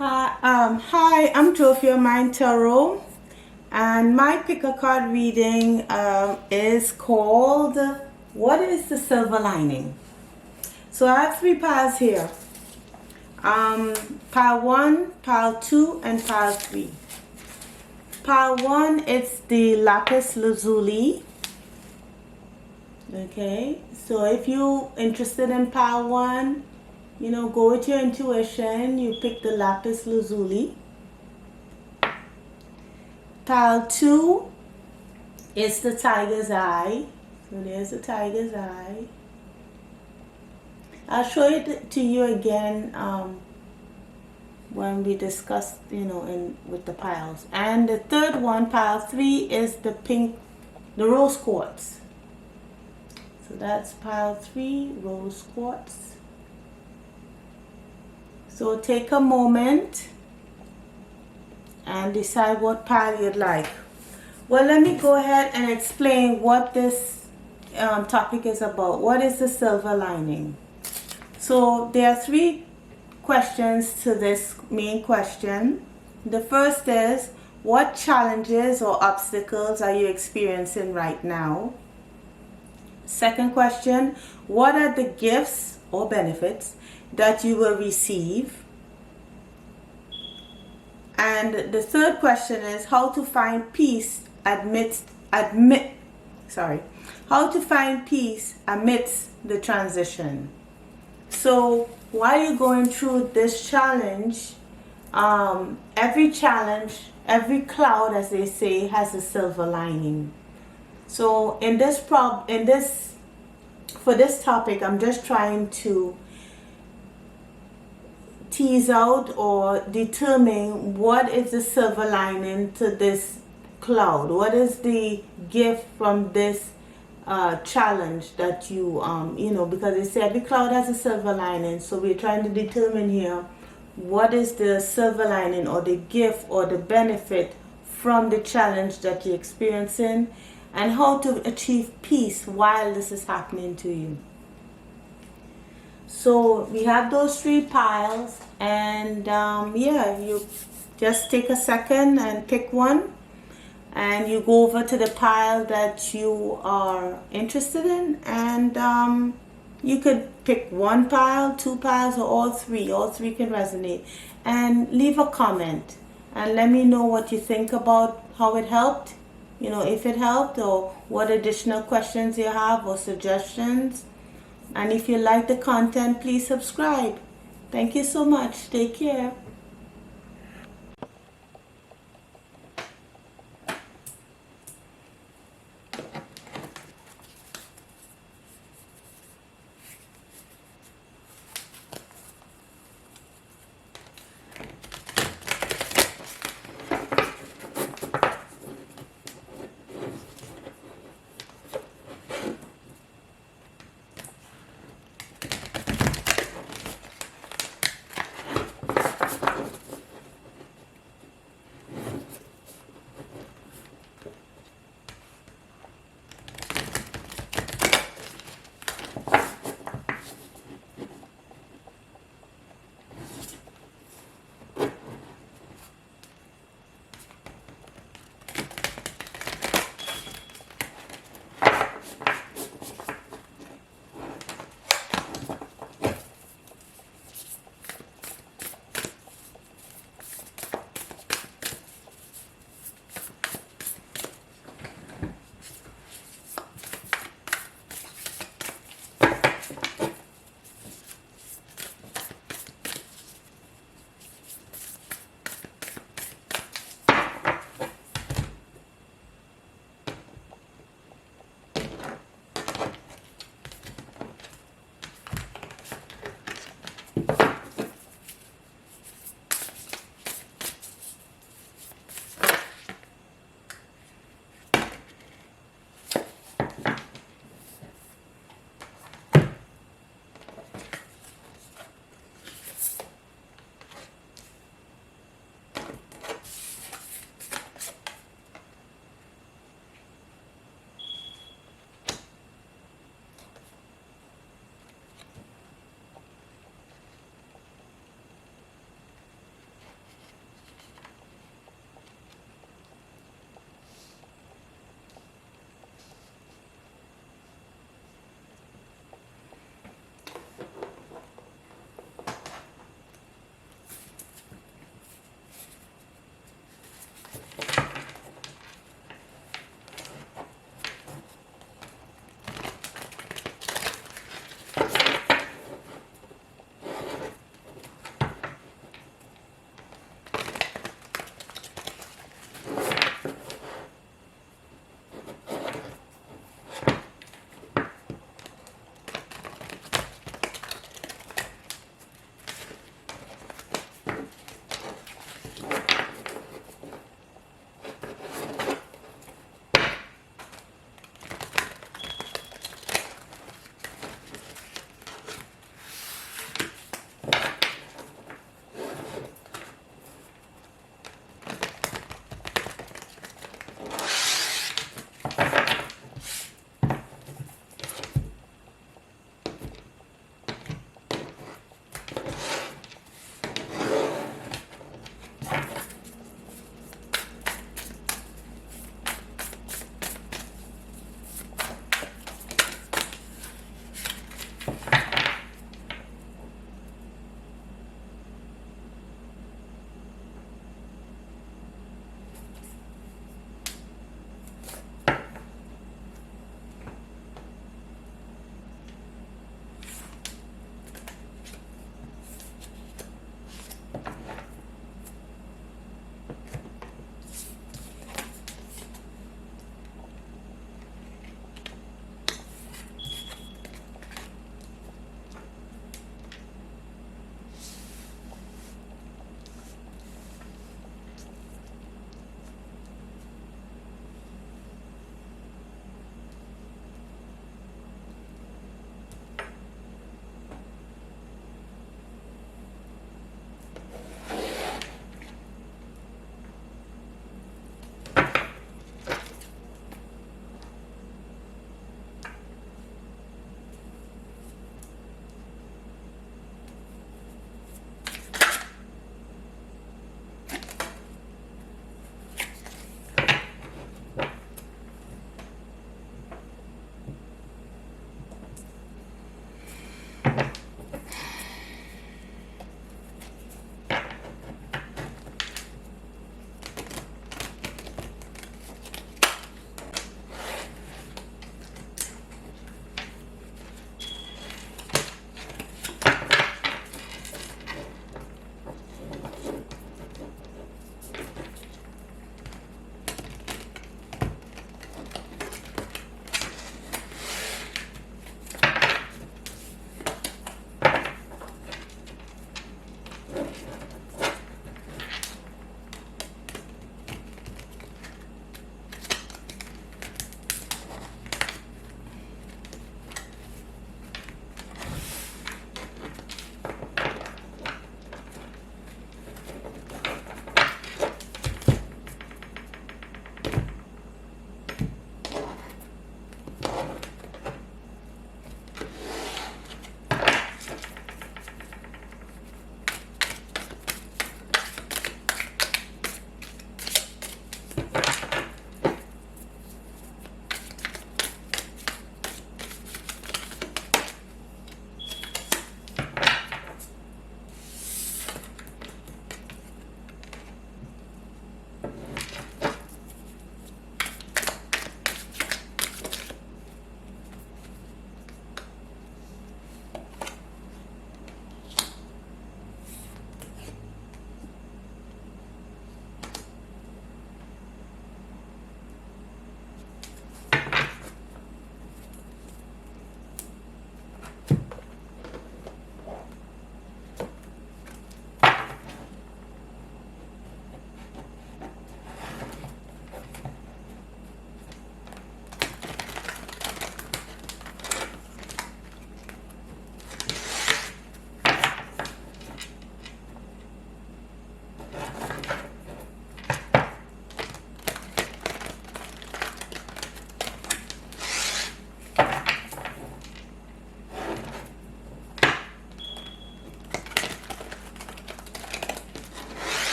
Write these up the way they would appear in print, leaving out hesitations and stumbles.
Hi, I'm Trophy Mind Tarot, and my pick a card reading is called "What is the Silver Lining?" So I have three piles here. Pile 1, pile 2, and pile 3. Pile 1, it's the lapis lazuli. Okay, so if you're interested in pile 1, go with your intuition. You pick the lapis lazuli. Pile 2 is the tiger's eye. So there's the tiger's eye. I'll show it to you again when we discuss, with the piles. And the third one, pile 3, is the rose quartz. So that's pile 3, rose quartz. So take a moment and decide what pile you'd like. Well, let me go ahead and explain what this topic is about. What is the silver lining? So there are three questions to this main question. The first is, what challenges or obstacles are you experiencing right now? Second question, what are the gifts or benefits that you will receive? And the third question is how to find peace amidst the transition. So while you're going through this challenge, every challenge, every cloud, as they say, has a silver lining. So for this topic, I'm just trying to tease out or determine what is the silver lining to this cloud. What is the gift from this challenge that you because they say every cloud has a silver lining. So we're trying to determine here what is the silver lining or the gift or the benefit from the challenge that you're experiencing, and how to achieve peace while this is happening to you. So we have those three piles, and you just take a second and pick one, and you go over to the pile that you are interested in, and you could pick one pile, two piles, or all three. All three can resonate, and leave a comment and let me know what you think about how it helped, if it helped, or what additional questions you have or suggestions. And if you like the content, please subscribe. Thank you so much. Take care.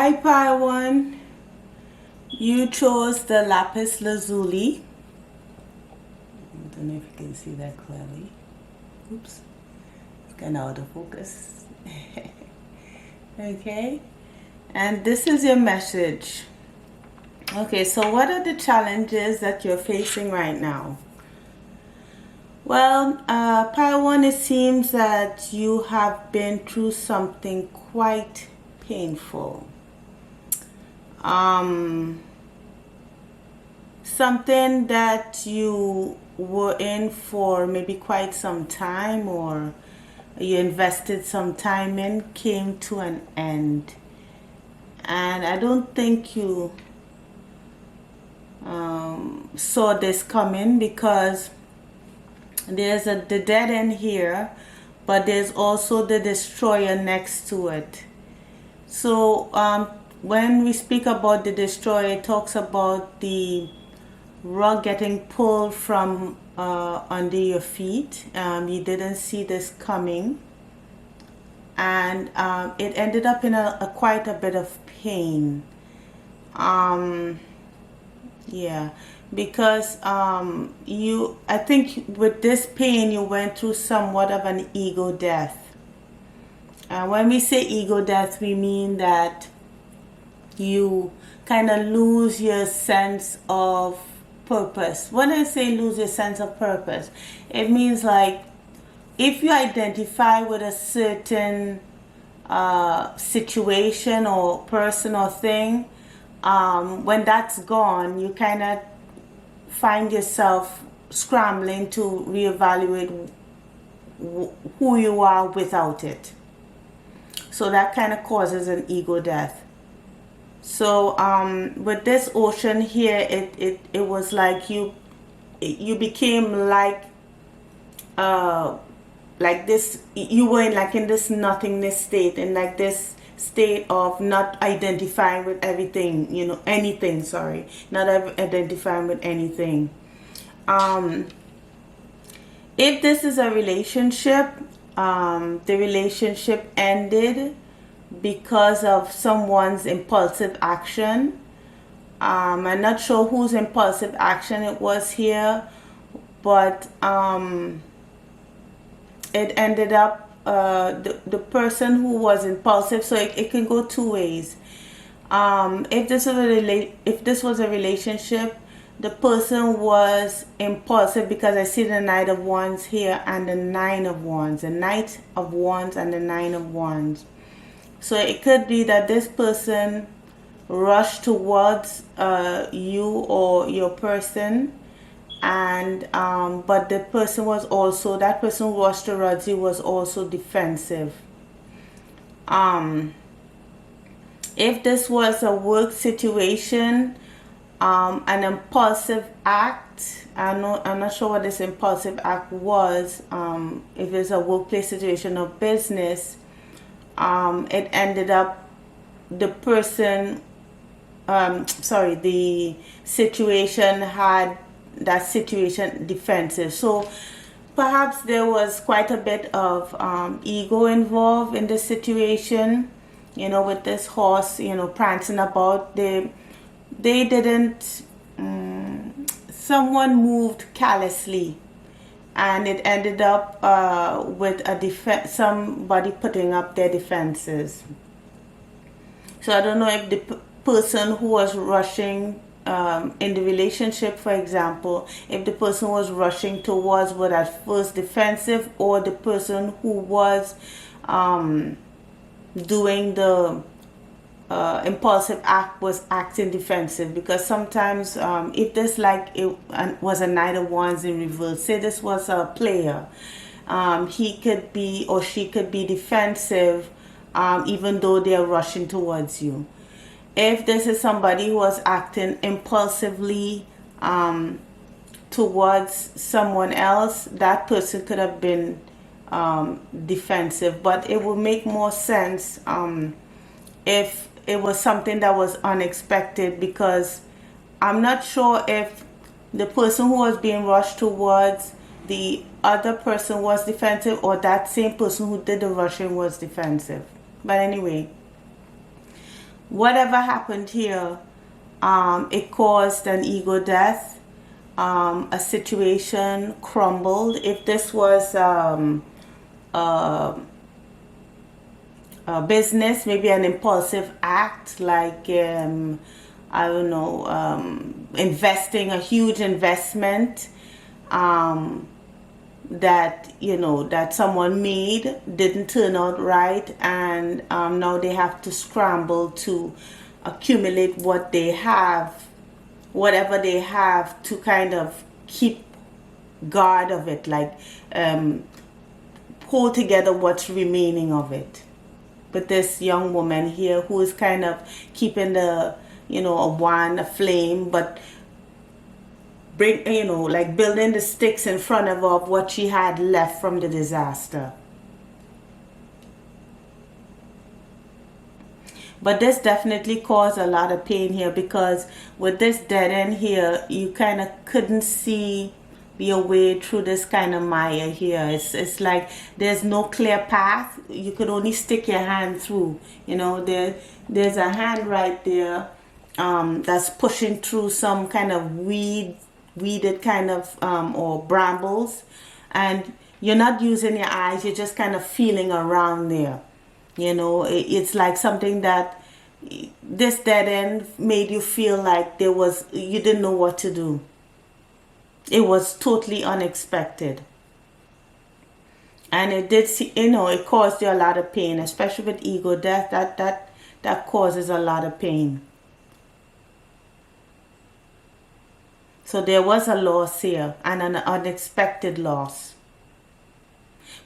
Hi, Pile 1. You chose the lapis lazuli. I don't know if you can see that clearly. Oops. It's kind of out of focus. Okay. And this is your message. Okay, so what are the challenges that you're facing right now? Well, Pile 1, it seems that you have been through something quite painful. Something that you were in for maybe quite some time, or you invested some time in, came to an end. And I don't think you saw this coming, because there's the dead end here, but there's also the destroyer next to it. So when we speak about the destroyer, it talks about the rug getting pulled from under your feet. You didn't see this coming, and it ended up in quite a bit of pain. Yeah, because I think with this pain you went through somewhat of an ego death. When we say ego death, we mean that you kind of lose your sense of purpose. When I say lose your sense of purpose, it means like if you identify with a certain situation or person or thing, when that's gone, you kind of find yourself scrambling to reevaluate who you are without it. So that kind of causes an ego death. So with this ocean here, it was like you became like this. You were in this nothingness state, and like this state of not identifying with everything, anything, sorry, not identifying with anything. If this is a relationship, the relationship ended because of someone's impulsive action. I'm not sure whose impulsive action it was here, but it ended up the person who was impulsive, so it can go two ways. If this was a relationship, the person was impulsive, because I see the Knight of Wands here and the Nine of Wands, the Knight of Wands and the Nine of Wands. So it could be that this person rushed towards you or your person, and but that person who rushed towards you was also defensive. If this was a work situation, an impulsive act, I'm not sure what this impulsive act was. If it's a workplace situation or business, it ended up the situation had that situation defensive. So perhaps there was quite a bit of ego involved in this situation, with this horse, prancing about. They didn't, someone moved callously, and it ended up with somebody putting up their defenses. So I don't know if the person who was rushing in the relationship, for example, if the person was rushing towards what at first defensive, or the person who was doing the impulsive act was acting defensive. Because sometimes if this was a Knight of Wands in reverse, say this was a player, he could be or she could be defensive even though they're rushing towards you. If this is somebody who was acting impulsively towards someone else, that person could have been defensive. But it would make more sense if it was something that was unexpected, because I'm not sure if the person who was being rushed towards the other person was defensive, or that same person who did the rushing was defensive. But anyway, whatever happened here, it caused an ego death. A situation crumbled. If this was a business, maybe an impulsive act, like I don't know, investing, a huge investment that, you know, that someone made didn't turn out right, and now they have to scramble to accumulate what they have, whatever they have, to kind of keep guard of it, like pull together what's remaining of it. But this young woman here who is kind of keeping the, you know, a flame, but bring, you know, like building the sticks in front of her of what she had left from the disaster. But this definitely caused a lot of pain here, because with this dead end here, you kind of couldn't see your way through this kind of mire here. It's like there's no clear path. You could only stick your hand through. You know, there's a hand right there that's pushing through some kind of weeded kind of or brambles, and you're not using your eyes. You're just kind of feeling around there. You know, it's like something that this dead end made you feel like you didn't know what to do. It was totally unexpected. And it did, you know, it caused you a lot of pain, especially with ego death. That causes a lot of pain. So there was a loss here, and an unexpected loss.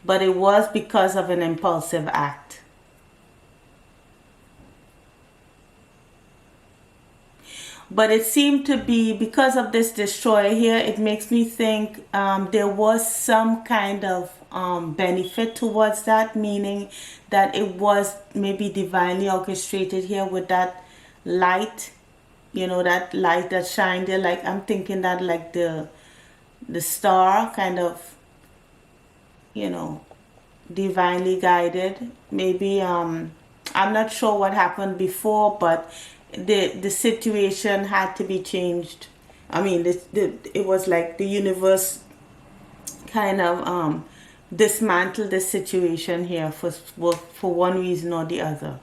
But it was because of an impulsive act. But it seemed to be, because of this destroyer here, it makes me think there was some kind of benefit towards that, meaning that it was maybe divinely orchestrated here with that light, you know, that light that shined there. Like, I'm thinking that like the star kind of, you know, divinely guided. Maybe I'm not sure what happened before, but the situation had to be changed. I mean, it was like the universe kind of dismantled the situation here for one reason or the other.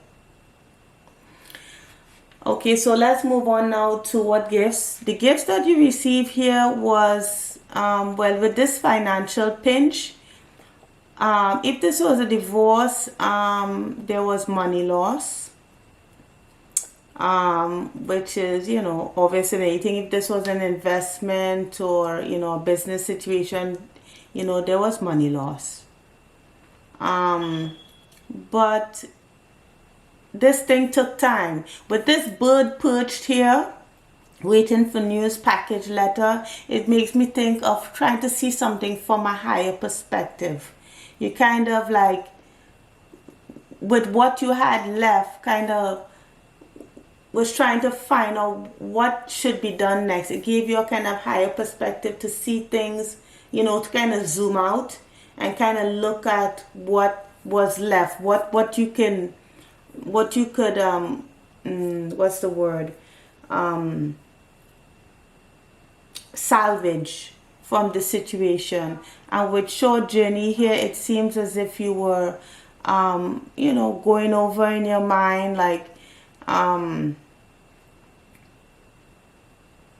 Okay, so let's move on now to what gifts. The gifts that you receive here was, well, with this financial pinch, if this was a divorce, there was money loss. Which is, you know, obviously anything. If this was an investment or, you know, a business situation, you know, there was money loss. But this thing took time. With this bird perched here, waiting for news, package, letter, it makes me think of trying to see something from a higher perspective. You kind of like, with what you had left, kind of was trying to find out what should be done next. It gave you a kind of higher perspective to see things, you know, to kind of zoom out and kind of look at what was left, what you could what's the word, salvage from the situation. And with short journey here, it seems as if you were you know, going over in your mind, like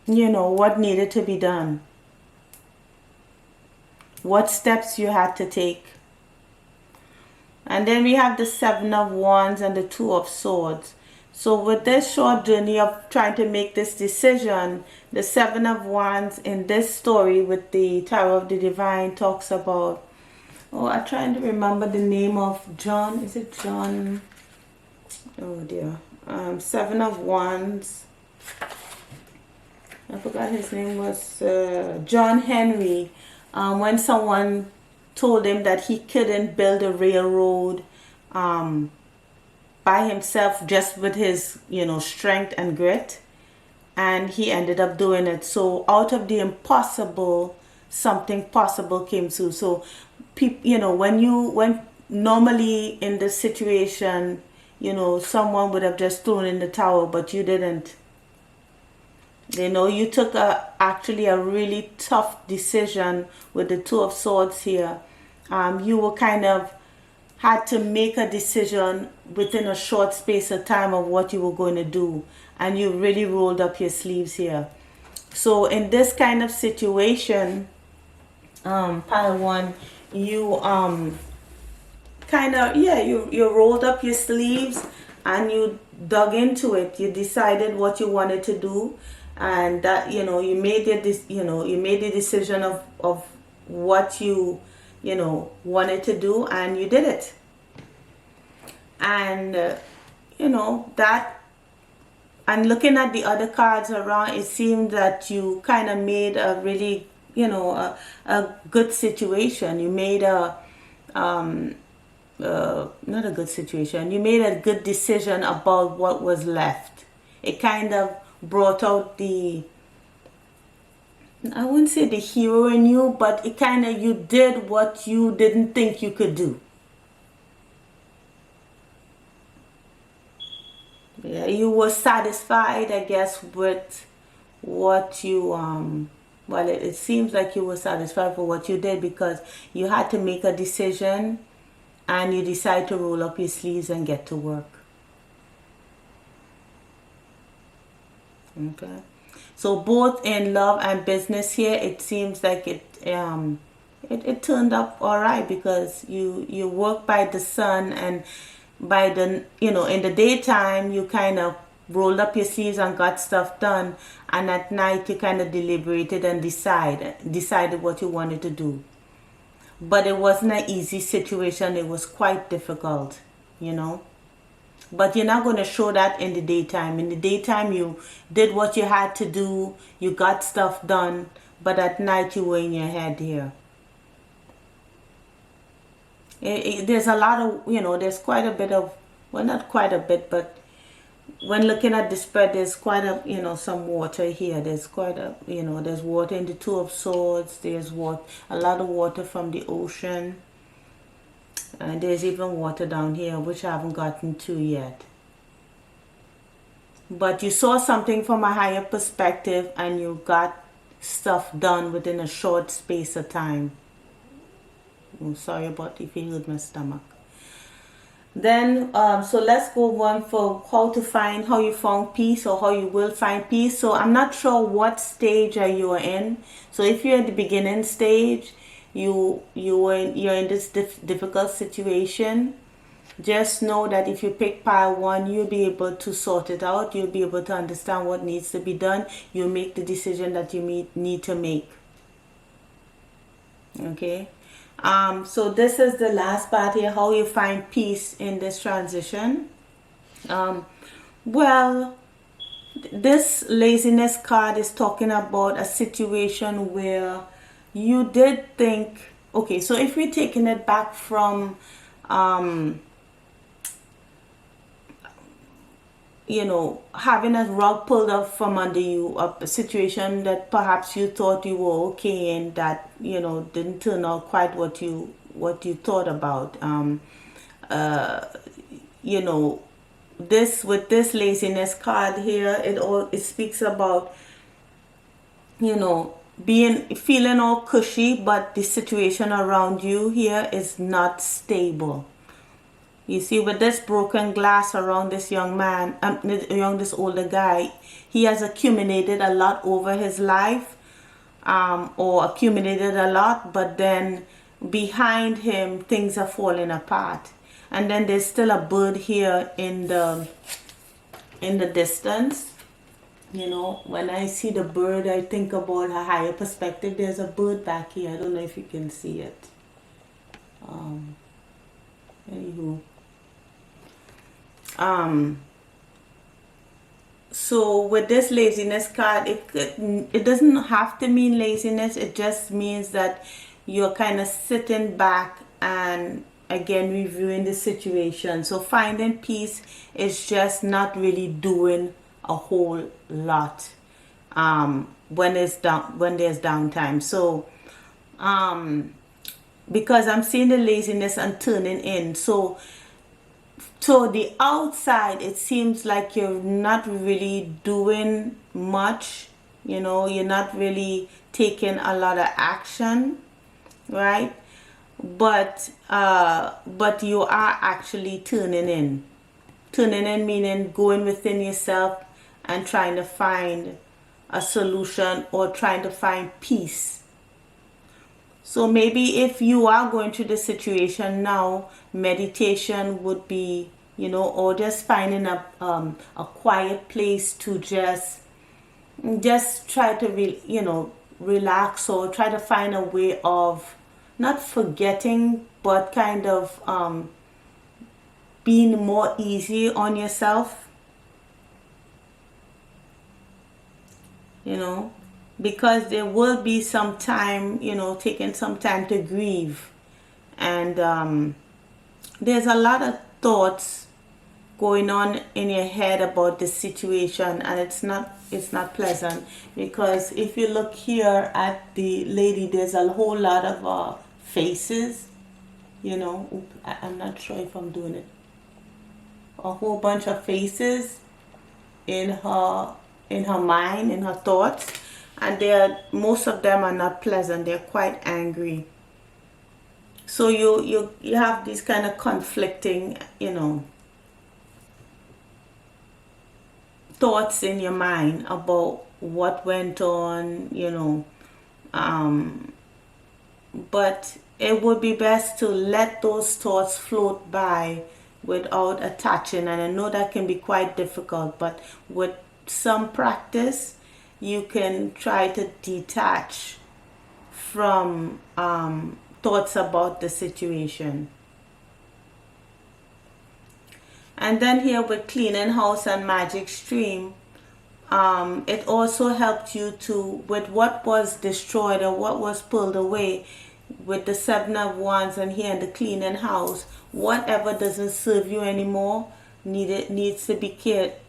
you know, what needed to be done, what steps you had to take. And then we have the Seven of Wands and the Two of Swords. So with this short journey of trying to make this decision, the Seven of Wands in this story with the Tarot of the Divine talks about, oh, I'm trying to remember the name of John. Is it John? Oh dear. Seven of Wands. I forgot his name was John Henry. When someone told him that he couldn't build a railroad by himself, just with his, you know, strength and grit, and he ended up doing it. So out of the impossible, something possible came through. So you know, when normally in this situation, you know, someone would have just thrown in the towel, but you didn't. You know, you took actually a really tough decision with the Two of Swords here. You were kind of had to make a decision within a short space of time of what you were going to do, and you really rolled up your sleeves here. So in this kind of situation, pile one, you kind of, yeah, you rolled up your sleeves and you dug into it. You decided what you wanted to do, and that, you know, you made it, you know, you made the decision of what you know, wanted to do, and you did it. And you know that, and looking at the other cards around, it seemed that you kind of made a really, you know, a good situation. You made a not a good situation, you made a good decision about what was left. It kind of brought out the, I wouldn't say the hero in you, but it kind of, you did what you didn't think you could do. Yeah, you were satisfied, I guess, with what you well, it seems like you were satisfied for what you did, because you had to make a decision and you decide to roll up your sleeves and get to work. Okay, so both in love and business here, it seems like it turned up all right, because you work by the sun, and by the, you know, in the daytime you kind of rolled up your sleeves and got stuff done, and at night you kind of deliberated and decided what you wanted to do. But it wasn't an easy situation. It was quite difficult, you know. But you're not going to show that in the daytime. In the daytime, you did what you had to do. You got stuff done. But at night, you were in your head here. There's a lot of, you know, there's quite a bit of, well, not quite a bit, but when looking at the spread, there's quite a, you know, some water here. There's quite a, you know, there's water in the Two of Swords. There's what, a lot of water from the ocean. And there's even water down here, which I haven't gotten to yet. But you saw something from a higher perspective, and you got stuff done within a short space of time. I'm sorry about if you heard my stomach. Then, so let's go one for how you found peace, or how you will find peace. So I'm not sure what stage are you in. So if you're at the beginning stage, you're in this difficult situation, just know that if you pick pile one, you'll be able to sort it out. You'll be able to understand what needs to be done. You'll make the decision that you need to make. Okay. So this is the last part here, how you find peace in this transition. Well, this laziness card is talking about a situation where you did think, okay, so if we're taking it back from, you know, having a rug pulled up from under you, a situation that perhaps you thought you were okay in, that, you know, didn't turn out quite what you thought about. You know, with this laziness card here, it speaks about, you know, feeling all cushy, but the situation around you here is not stable. You see, with this broken glass around this young man, around this older guy, he has accumulated a lot over his life, or accumulated a lot, but then behind him things are falling apart. And then there's still a bird here in the distance. You know, when I see the bird, I think about a higher perspective. There's a bird back here. I don't know if you can see it. Anywho. So with this laziness card, it doesn't have to mean laziness. It just means that you're kind of sitting back and again reviewing the situation. So finding peace is just not really doing a whole lot when there's downtime. So because I'm seeing the laziness and turning in, so So the outside, it seems like you're not really doing much, you know, you're not really taking a lot of action, right? But you are actually turning in meaning going within yourself and trying to find a solution or trying to find peace. So maybe if you are going through the situation now, meditation would be, you know, or just finding a quiet place to just try to relax, or try to find a way of not forgetting, but kind of being more easy on yourself, you know, because there will be some time, you know, taking some time to grieve. And there's a lot of thoughts going on in your head about the situation, and it's not pleasant, because if you look here at the lady, there's a whole lot of faces, you know. I'm not sure if I'm doing it. A whole bunch of faces in her mind, in her thoughts, and most of them are not pleasant. They're quite angry. So you have these kind of conflicting, you know, thoughts in your mind about what went on, you know. But it would be best to let those thoughts float by without attaching. And I know that can be quite difficult, but with some practice, you can try to detach from thoughts about the situation. And then here with cleaning house and magic stream, it also helped you to, with what was destroyed or what was pulled away, with the 7 of Wands and here in the cleaning house, whatever doesn't serve you anymore needs to be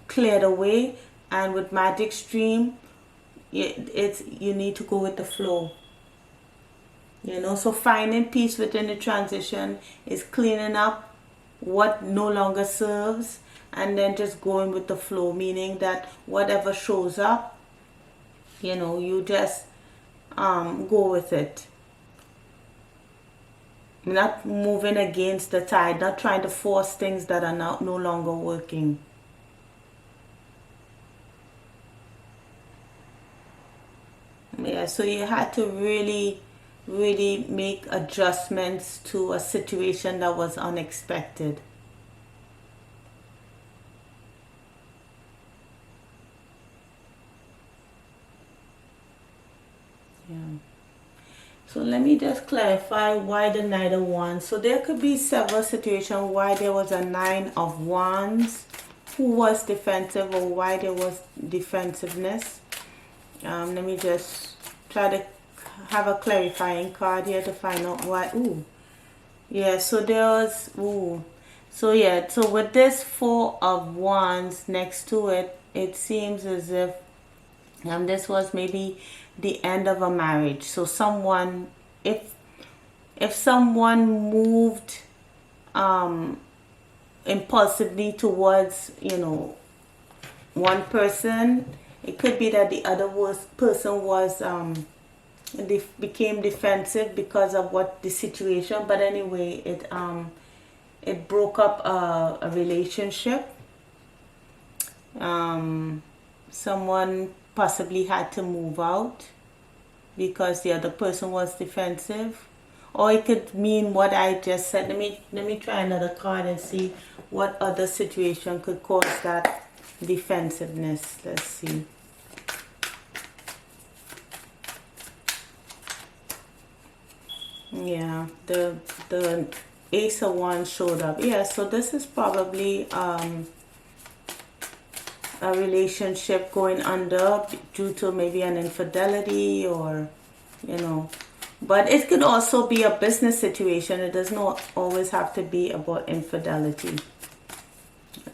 cleared away. And with magic stream, you need to go with the flow, you know. So finding peace within the transition is cleaning up what no longer serves, and then just going with the flow, meaning that whatever shows up, you know, you just go with it, not moving against the tide, not trying to force things that are no longer working. Yeah, so you had to really make adjustments to a situation that was unexpected. Yeah. So let me just clarify why the Knight of Wands. So there could be several situations why there was a 9 of Wands who was defensive, or why there was defensiveness. Let me just try to have a clarifying card here to find out why. Ooh, yeah, so there's, ooh, so yeah, so with this 4 of Wands next to it, it seems as if this was maybe the end of a marriage. So someone, if someone moved impulsively towards, you know, one person, it could be that the other person was became defensive because of what the situation. But anyway, it broke up a relationship. Someone possibly had to move out because the other person was defensive, or it could mean what I just said. Let me try another card and see what other situation could cause that defensiveness. Let's see. Yeah, the Ace of Wands showed up. Yeah, so this is probably a relationship going under due to maybe an infidelity, or, you know, but it could also be a business situation. It does not always have to be about infidelity.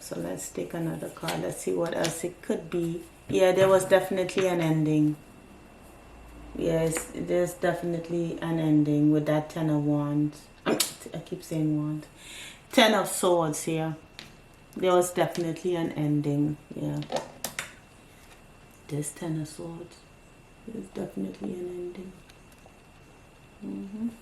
So let's take another card. Let's see what else it could be. Yeah, there was definitely an ending. Yes, there's definitely an ending with that 10 of Wands. I keep saying Wands. 10 of Swords here. There was definitely an ending. Yeah. There's Ten of Swords. There's definitely an ending.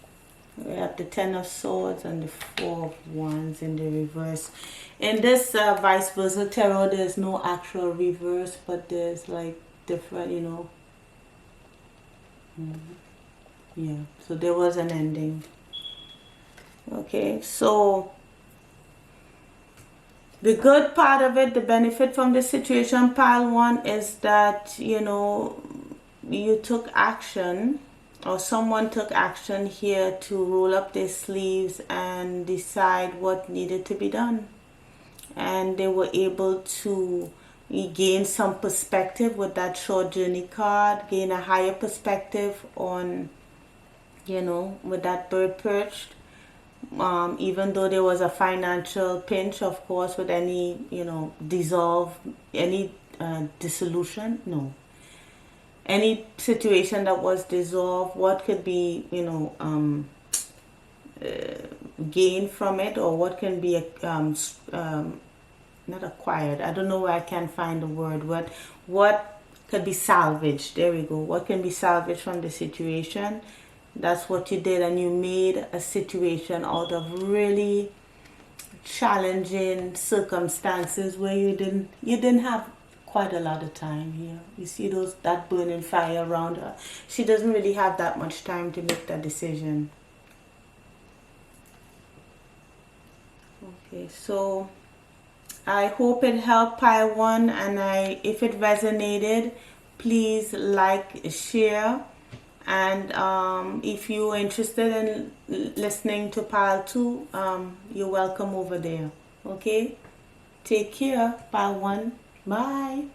We have the Ten of Swords and the Four of Wands in the reverse. In this Viceversa Tarot, there's no actual reverse, but there's like different, you know. Yeah, so there was an ending. Okay, so the good part of it, the benefit from the situation, pile one, is that, you know, you took action, or someone took action here to roll up their sleeves and decide what needed to be done. And they were able to gain some perspective with that short journey card, gain a higher perspective on, you know, with that bird perched. Even though there was a financial pinch, of course, with any, you know, dissolution, no, any situation that was dissolved, what could be, you know, gained from it, or what can be not acquired. I don't know where I can find the word. What could be salvaged? There we go. What can be salvaged from the situation? That's what you did, and you made a situation out of really challenging circumstances where you didn't have quite a lot of time here. You see that burning fire around her. She doesn't really have that much time to make that decision. Okay, so I hope it helped pile one, and if it resonated, please like, share, and if you're interested in listening to pile two, you're welcome over there. Okay, take care, pile one. Bye.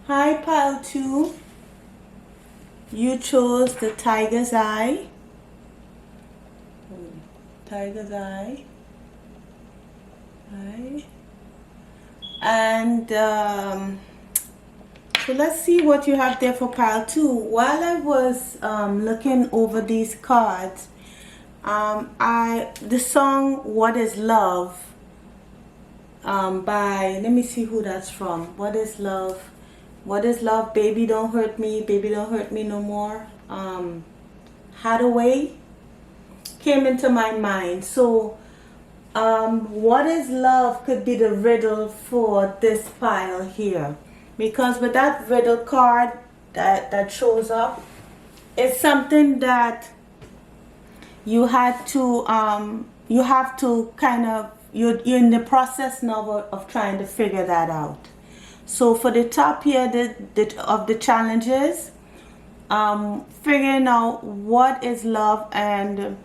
Hi, pile 2. You chose the tiger's eye. Tiger's eye. Right. And so let's see what you have there for pile 2. While I was looking over these cards, the song "What Is Love" by, let me see who that's from. What is love? What is love? Baby don't hurt me, baby don't hurt me no more. Hathaway came into my mind. So what is love could be the riddle for this pile here, because with that riddle card that shows up, it's something that you have to kind of, you're in the process now of trying to figure that out. So for the top here of the challenges, figuring out what is love and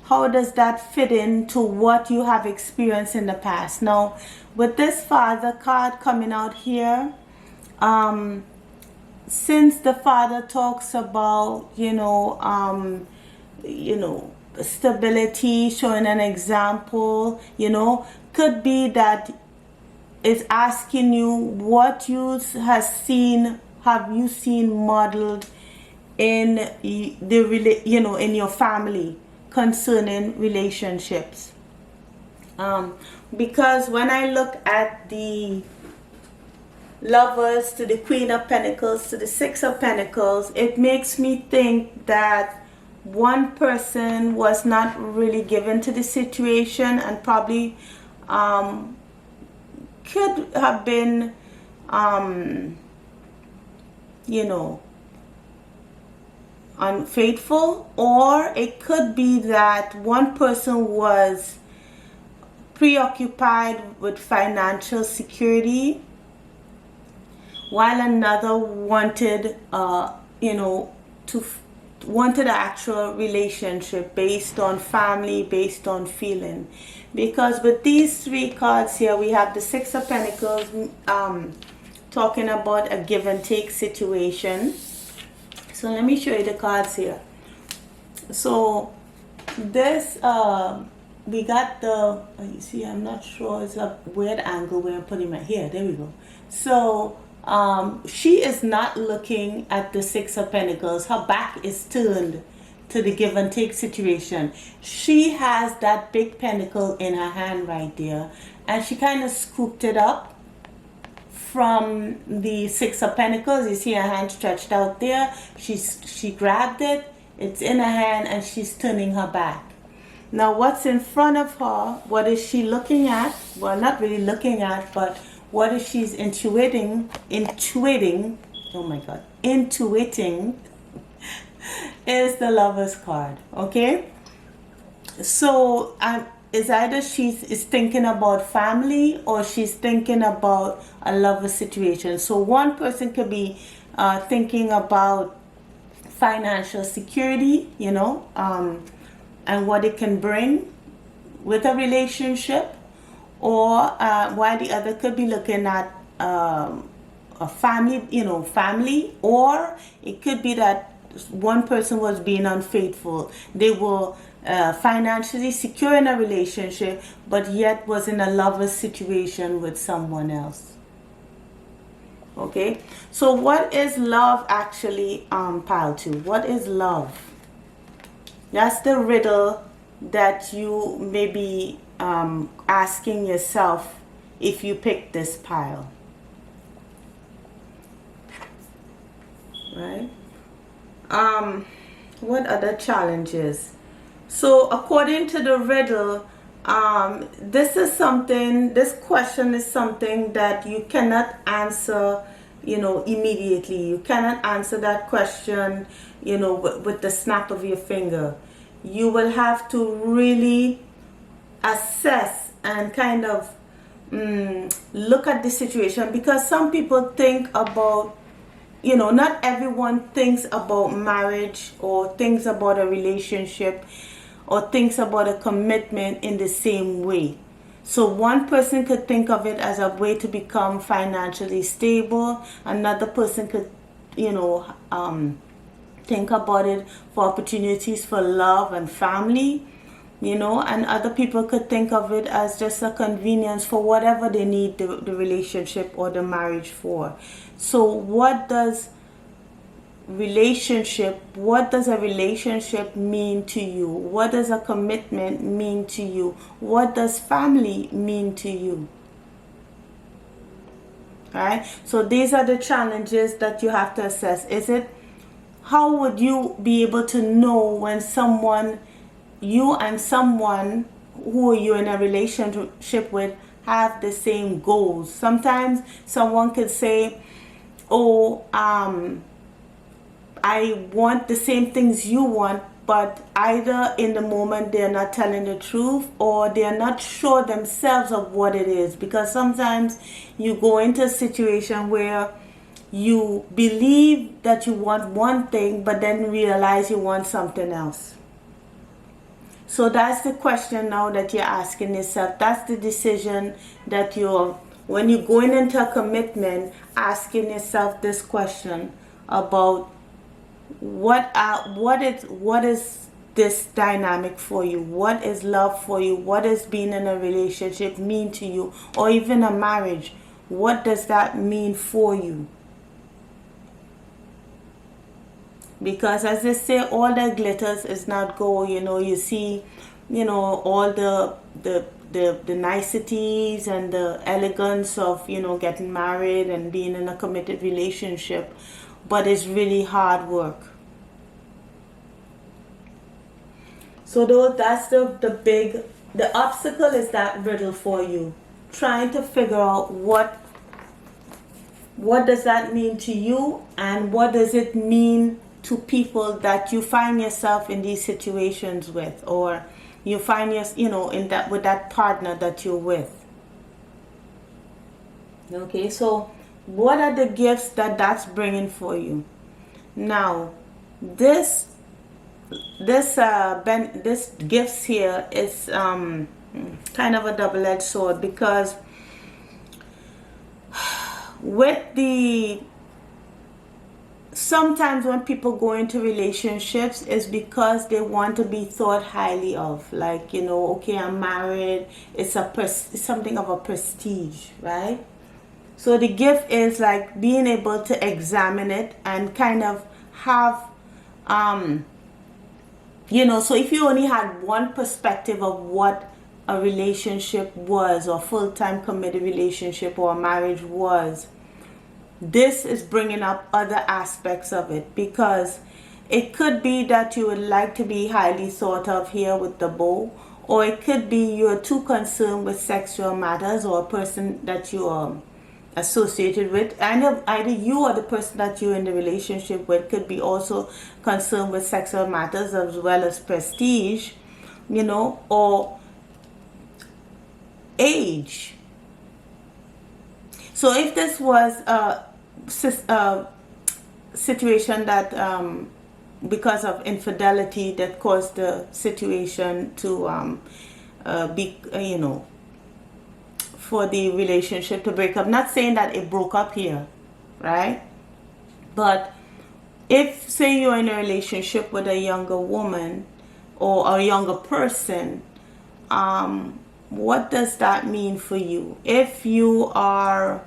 how does that fit into what you have experienced in the past. Now, with this Father card coming out here, since the Father talks about, stability, showing an example, could be that it's asking you what you have you seen modeled in in your family concerning relationships. Because when I look at the Lovers to the Queen of Pentacles to the Six of Pentacles, it makes me think that one person was not really given to the situation and probably could have been unfaithful, or it could be that one person was preoccupied with financial security while another wanted wanted an actual relationship based on family, based on feeling. Because with these 3 cards here, we have the Six of Pentacles talking about a give and take situation. So let me show you the cards here. So this we got the you see, I'm not sure, it's a weird angle where I'm putting my here. There we go. So she is not looking at the Six of Pentacles. Her back is turned to the give and take situation. She has that big pentacle in her hand right there, and she kind of scooped it up from the Six of Pentacles. You see her hand stretched out there. She grabbed it. It's in her hand, and she's turning her back. Now, what's in front of her? What is she looking at? Well, not really looking at, but what is she's intuiting? Oh my God, intuiting is the Lover's card. Okay, so it's either she's thinking about family or she's thinking about a lover situation. So one person could be thinking about financial security, and what it can bring with a relationship, or while the other could be looking at a family, or it could be that one person was being unfaithful. They were financially secure in a relationship, but yet was in a lover's situation with someone else. Okay, so what is love actually, pile 2? What is love? That's the riddle that you may be asking yourself if you pick this pile. Right? What other challenges? So according to the riddle, this question is something that you cannot answer, immediately. You cannot answer that question, with the snap of your finger. You will have to really assess and kind of look at the situation, because some people think about, not everyone thinks about marriage or thinks about a relationship or thinks about a commitment in the same way. So one person could think of it as a way to become financially stable. Another person could, think about it for opportunities for love and family, and other people could think of it as just a convenience for whatever they need the relationship or the marriage for. So what does a relationship mean to you? What does a commitment mean to you? What does family mean to you? Right? So these are the challenges that you have to assess. How would you be able to know when you and someone who you're in a relationship with have the same goals? Sometimes someone could say, oh, I want the same things you want, but either in the moment they're not telling the truth or they're not sure themselves of what it is. Because sometimes you go into a situation where you believe that you want one thing, but then realize you want something else. So that's the question now that you're asking yourself. That's the decision that when you're going into a commitment, asking yourself this question about what is this dynamic for you? What is love for you? What is being in a relationship mean to you? Or even a marriage? What does that mean for you? Because as they say, all that glitters is not gold. You see, all the niceties and the elegance of, getting married and being in a committed relationship, but it's really hard work. So that's the obstacle is that riddle for you. Trying to figure out what does that mean to you, and what does it mean to people that you find yourself in these situations with, or you find with that partner that you're with. Okay, so what are the gifts that's bringing for you? Now, this gifts here is kind of a double-edged sword, because sometimes when people go into relationships is because they want to be thought highly of. Like, okay, I'm married. It's something of a prestige, right? So the gift is like being able to examine it and kind of have, so if you only had one perspective of what a relationship was, or full-time committed relationship or a marriage was, this is bringing up other aspects of it. Because it could be that you would like to be highly thought of here with the bow, or it could be you're too concerned with sexual matters, or a person that you are associated with, and either you or the person that you're in the relationship with could be also concerned with sexual matters as well as prestige, or age. So if this was a situation that because of infidelity that caused the situation to be, for the relationship to break up. Not saying that it broke up here, right? But if, say, you're in a relationship with a younger woman or a younger person, what does that mean for you? If you are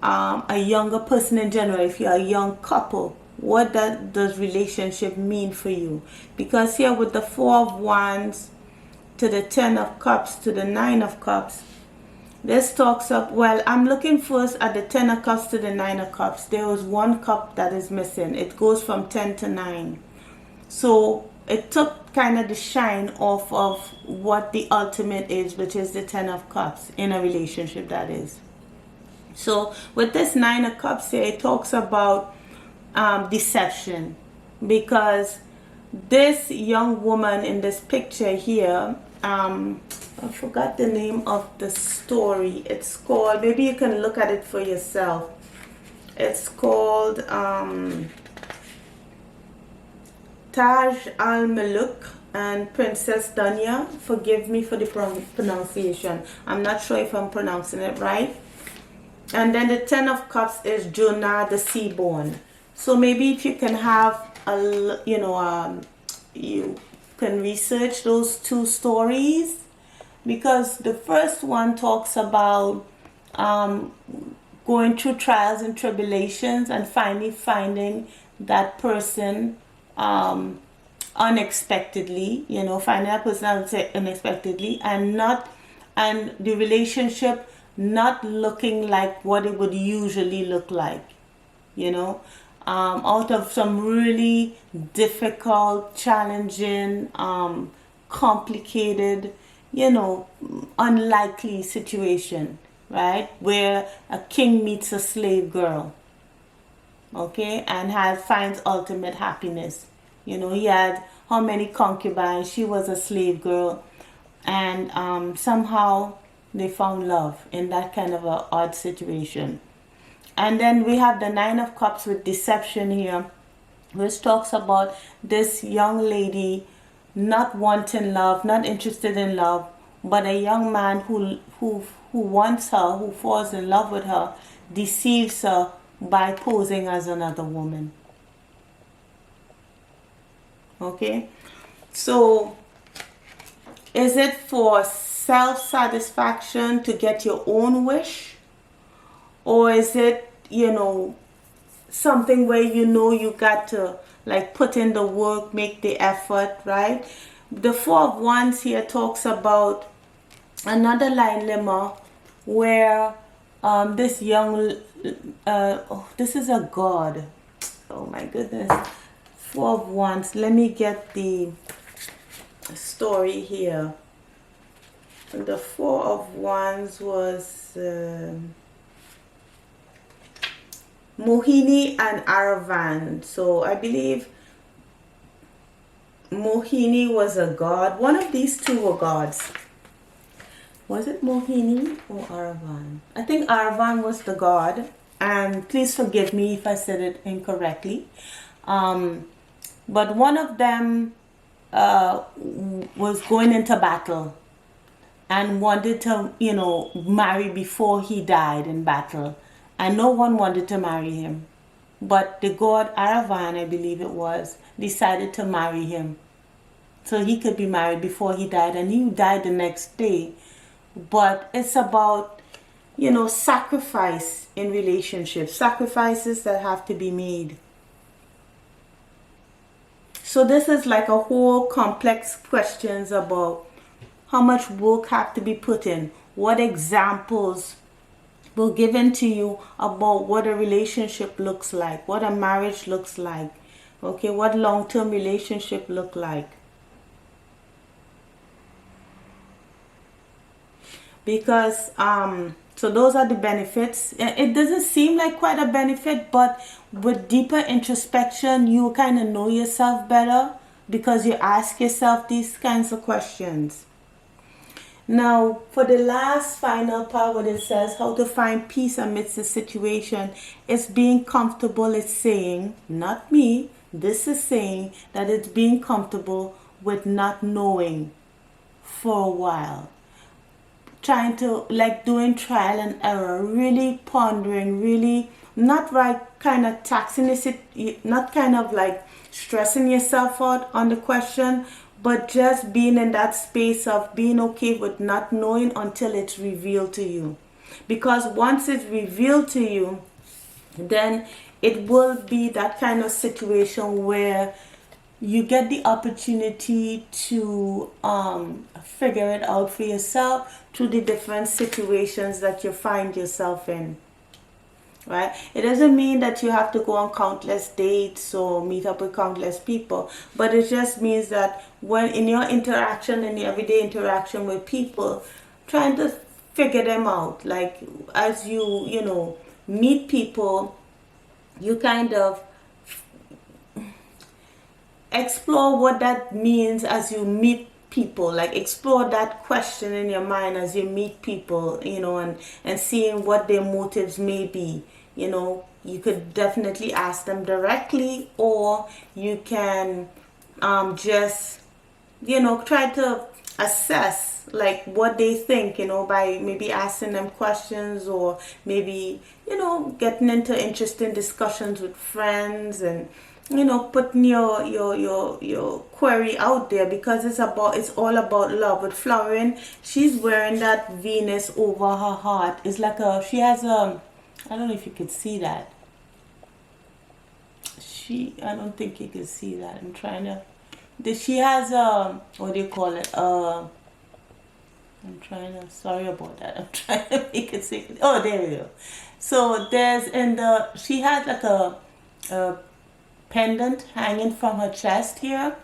a younger person in general, if you're a young couple, what does relationship mean for you? Because here with the 4 of Wands to the 10 of Cups to the 9 of Cups, this talks of, well, I'm looking first at the 10 of Cups to the 9 of Cups. There was one cup that is missing. It goes from 10 to 9. So it took kind of the shine off of what the ultimate is, which is the 10 of Cups in a relationship, that is. So with this 9 of Cups here, it talks about deception, because this young woman in this picture here, I forgot the name of the story. It's called, maybe you can look at it for yourself. It's called Taj al-Muluk and Princess Danya. Forgive me for the pronunciation. I'm not sure if I'm pronouncing it right. And then the Ten of Cups is Jonah the Seaborn. So maybe if you can have a, you can research those two stories, because the first one talks about going through trials and tribulations and finally finding that person unexpectedly, finding that person, I would say, unexpectedly, and the relationship not looking like what it would usually look like, out of some really difficult, challenging, complicated, unlikely situation, right? Where a king meets a slave girl, okay, and finds ultimate happiness. He had how many concubines? She was a slave girl, and somehow they found love in that kind of a odd situation. And then we have the Nine of Cups with deception here, which talks about this young lady not wanting love, not interested in love, but a young man who wants her, who falls in love with her, deceives her by posing as another woman. Okay, so is it for self-satisfaction to get your own wish? Or is it, something where you got to put in the work, make the effort, right? The Four of Wands here talks about another dilemma where this young, this is a god. Oh my goodness. Four of Wands. Let me get the story here. The Four of Wands was Mohini and Aravan. So I believe Mohini was a god. One of these two were gods. Was it Mohini or Aravan? I think Aravan was the god. And please forgive me if I said it incorrectly. But one of them was going into battle and wanted to, marry before he died in battle. And no one wanted to marry him. But the god Aravan, I believe it was, decided to marry him. So he could be married before he died. And he died the next day. But it's about, sacrifice in relationships. Sacrifices that have to be made. So this is like a whole complex questions about how much work have to be put in. What examples were given to you about what a relationship looks like, what a marriage looks like, okay, what long-term relationship look like. Because so those are the benefits. It doesn't seem like quite a benefit, but with deeper introspection, you kind of know yourself better because you ask yourself these kinds of questions. Now, for the last final part, what it says, how to find peace amidst the situation, it's being comfortable. It's saying, not me, this is saying that it's being comfortable with not knowing for a while. Trying to, doing trial and error, really pondering, really not kind of taxing it, not kind of stressing yourself out on the question, but just being in that space of being okay with not knowing until it's revealed to you. Because once it's revealed to you, then it will be that kind of situation where you get the opportunity to figure it out for yourself through the different situations that you find yourself in. Right? It doesn't mean that you have to go on countless dates or meet up with countless people, but it just means that when in your interaction, in your everyday interaction with people, trying to figure them out. As you meet people, you kind of explore what that means as you meet people. Explore that question in your mind as you meet people, and seeing what their motives may be. You could definitely ask them directly, or you can just try to assess like what they think, by maybe asking them questions, or maybe, getting into interesting discussions with friends, and putting your query out there, because it's all about love. With flowering, she's wearing that Venus over her heart. It's like she has I don't know if you could see that. I don't think you can see that. I'm trying to. She has what do you call it? I'm trying to. Sorry about that. I'm trying to make it see. Oh, there we go. So she has like a pendant hanging from her chest here,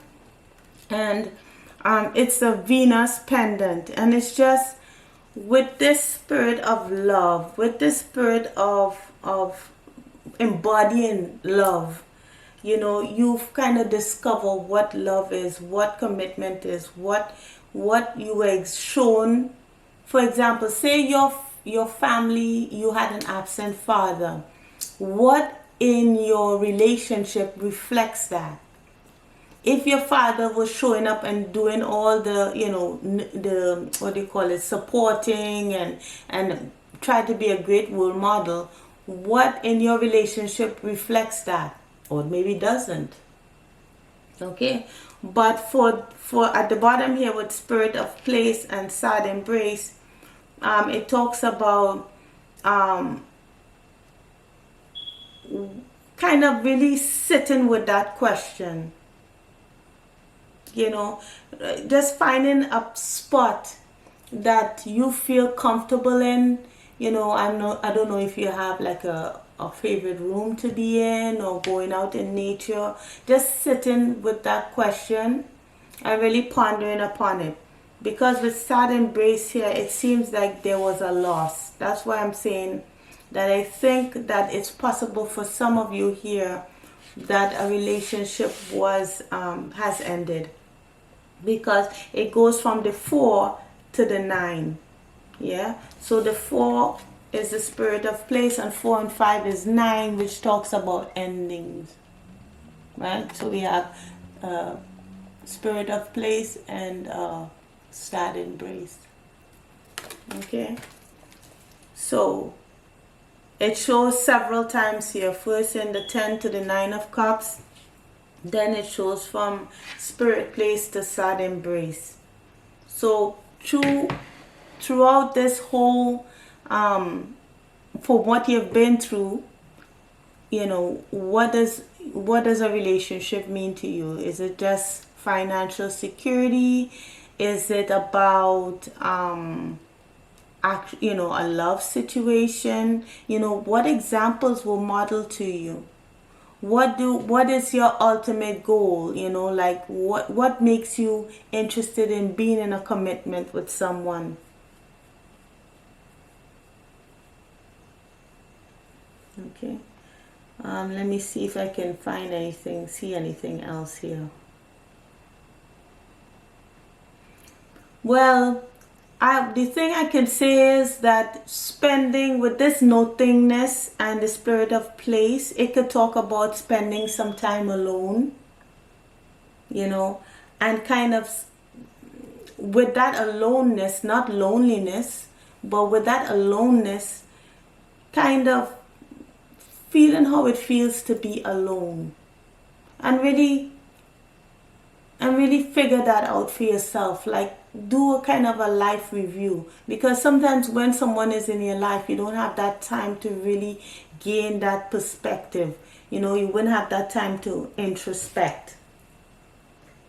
and it's a Venus pendant, and it's just with this spirit of love, with this spirit of embodying love. You've kind of discovered what love is, what commitment is, what you were shown. For example, say your family, you had an absent father. What in your relationship reflects that? If your father was showing up and doing all the, the, what do you call it, supporting and try to be a great role model, what in your relationship reflects that? Or maybe doesn't. Okay, but for at the bottom here with spirit of place and sad embrace, it talks about kind of really sitting with that question. Just finding a spot that you feel comfortable in. I don't know if you have like a favorite room to be in, or going out in nature. Just sitting with that question and really pondering upon it. Because with sad embrace here, it seems like there was a loss. That's why I'm saying that I think that it's possible for some of you here that a relationship has ended. Because it goes from the 4 to the 9. Yeah, so the 4 is the spirit of place, and 4 and 5 is 9, which talks about endings. Right? So we have spirit of place and sad embrace. Okay, so it shows several times here. First in the 10 to the 9 of cups, then it shows from spirit place to sad embrace. So throughout this whole for what you've been through, what does a relationship mean to you? Is it just financial security? Is it about a love situation? What examples were modeled to you? What is your ultimate goal? Like what makes you interested in being in a commitment with someone? Okay, let me see if I can see anything else here. Well, the thing I can say is that spending with this nothingness and the spirit of place, it could talk about spending some time alone, and kind of with that aloneness, not loneliness, but with that aloneness, kind of feeling how it feels to be alone, and really figure that out for yourself. Like, do a kind of a life review, because sometimes when someone is in your life, you don't have that time to really gain that perspective. You wouldn't have that time to introspect,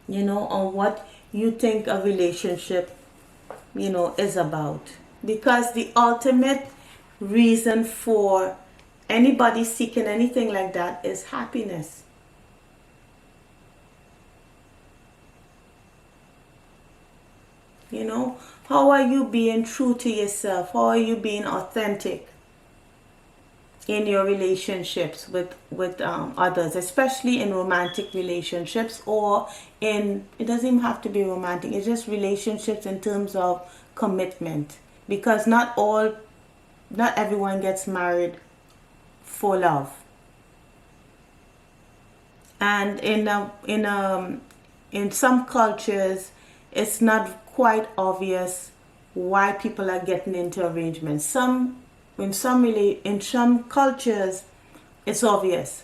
on what you think a relationship, is about. Because the ultimate reason for anybody seeking anything like that is happiness. How are you being true to yourself? How are you being authentic in your relationships with others, especially in romantic relationships, or it doesn't even have to be romantic. It's just relationships in terms of commitment, because not everyone gets married for love. And in some cultures, it's not quite obvious why people are getting into arrangements. In some cultures, it's obvious.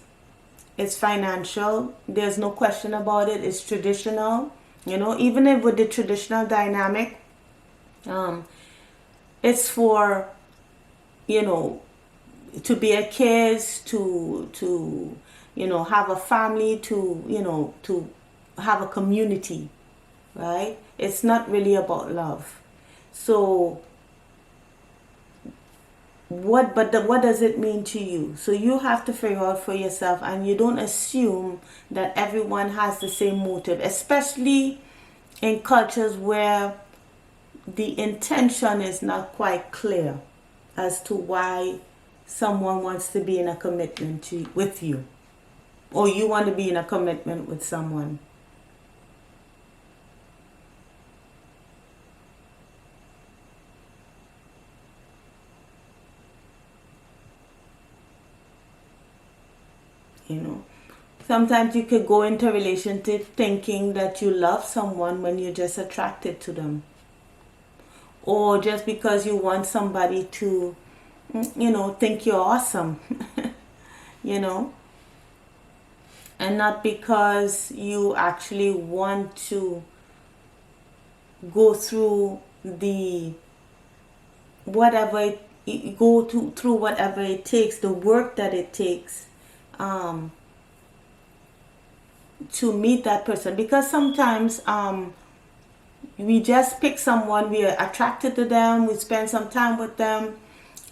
It's financial. There's no question about it. It's traditional. You know, even if with the traditional dynamic, it's for, you know, to be a kids, to you know, have a family, to, you know, to have a community, right? It's not really about love. So what does it mean to you? So you have to figure out for yourself, and you don't assume that everyone has the same motive, especially in cultures where the intention is not quite clear as to why someone wants to be in a commitment with you, or you want to be in a commitment with someone. You know, sometimes you could go into a relationship thinking that you love someone when you're just attracted to them, or just because you want somebody to, you know, think you're awesome. You know, and not because you actually want to go through the through whatever it takes, the work that it takes to meet that person. Because sometimes we just pick someone, we are attracted to them, we spend some time with them,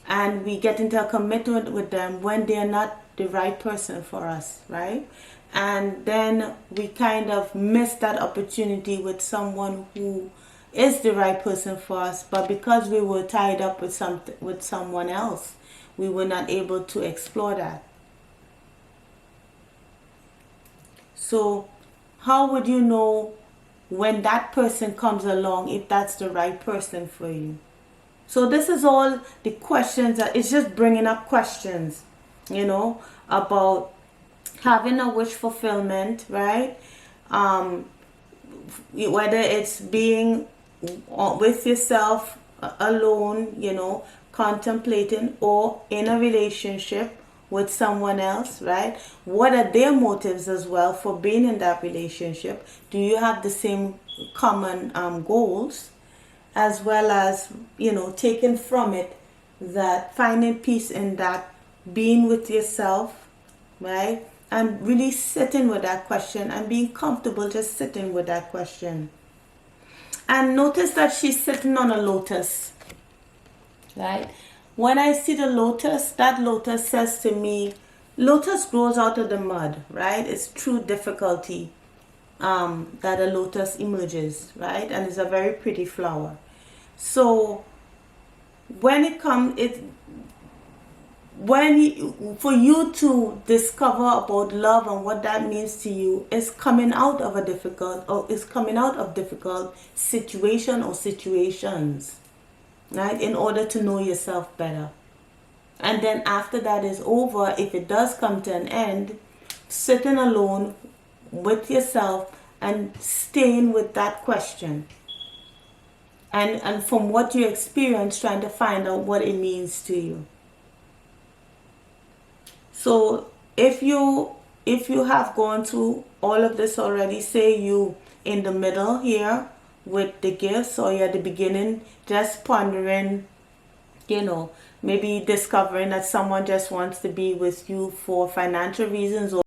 and we get into a commitment with them when they're not the right person for us, right? And then we kind of miss that opportunity with someone who is the right person for us, but because we were tied up with someone else, we were not able to explore that. So how would you know when that person comes along if that's the right person for you? So this is all the questions that it's just bringing up questions, you know, about having a wish fulfillment, right? Whether it's being with yourself alone, you know, contemplating, or in a relationship with someone else, right? What are their motives as well for being in that relationship? Do you have the same common goals? As well as, you know, taking from it that finding peace in that, being with yourself, right? And really sitting with that question and being comfortable just sitting with that question. And notice that she's sitting on a lotus, right? When I see the lotus, that lotus says to me, lotus grows out of the mud, right? It's through difficulty that a lotus emerges, right? And it's a very pretty flower. So when it comes, for you to discover about love and what that means to you, is coming out of difficult situation or situations, right? In order to know yourself better. And then after that is over, if it does come to an end, sitting alone with yourself and staying with that question. And from what you experience, trying to find out what it means to you. So if you have gone through all of this already, say you in the middle here with the gifts, or you're at the beginning just pondering, you know, maybe discovering that someone just wants to be with you for financial reasons, or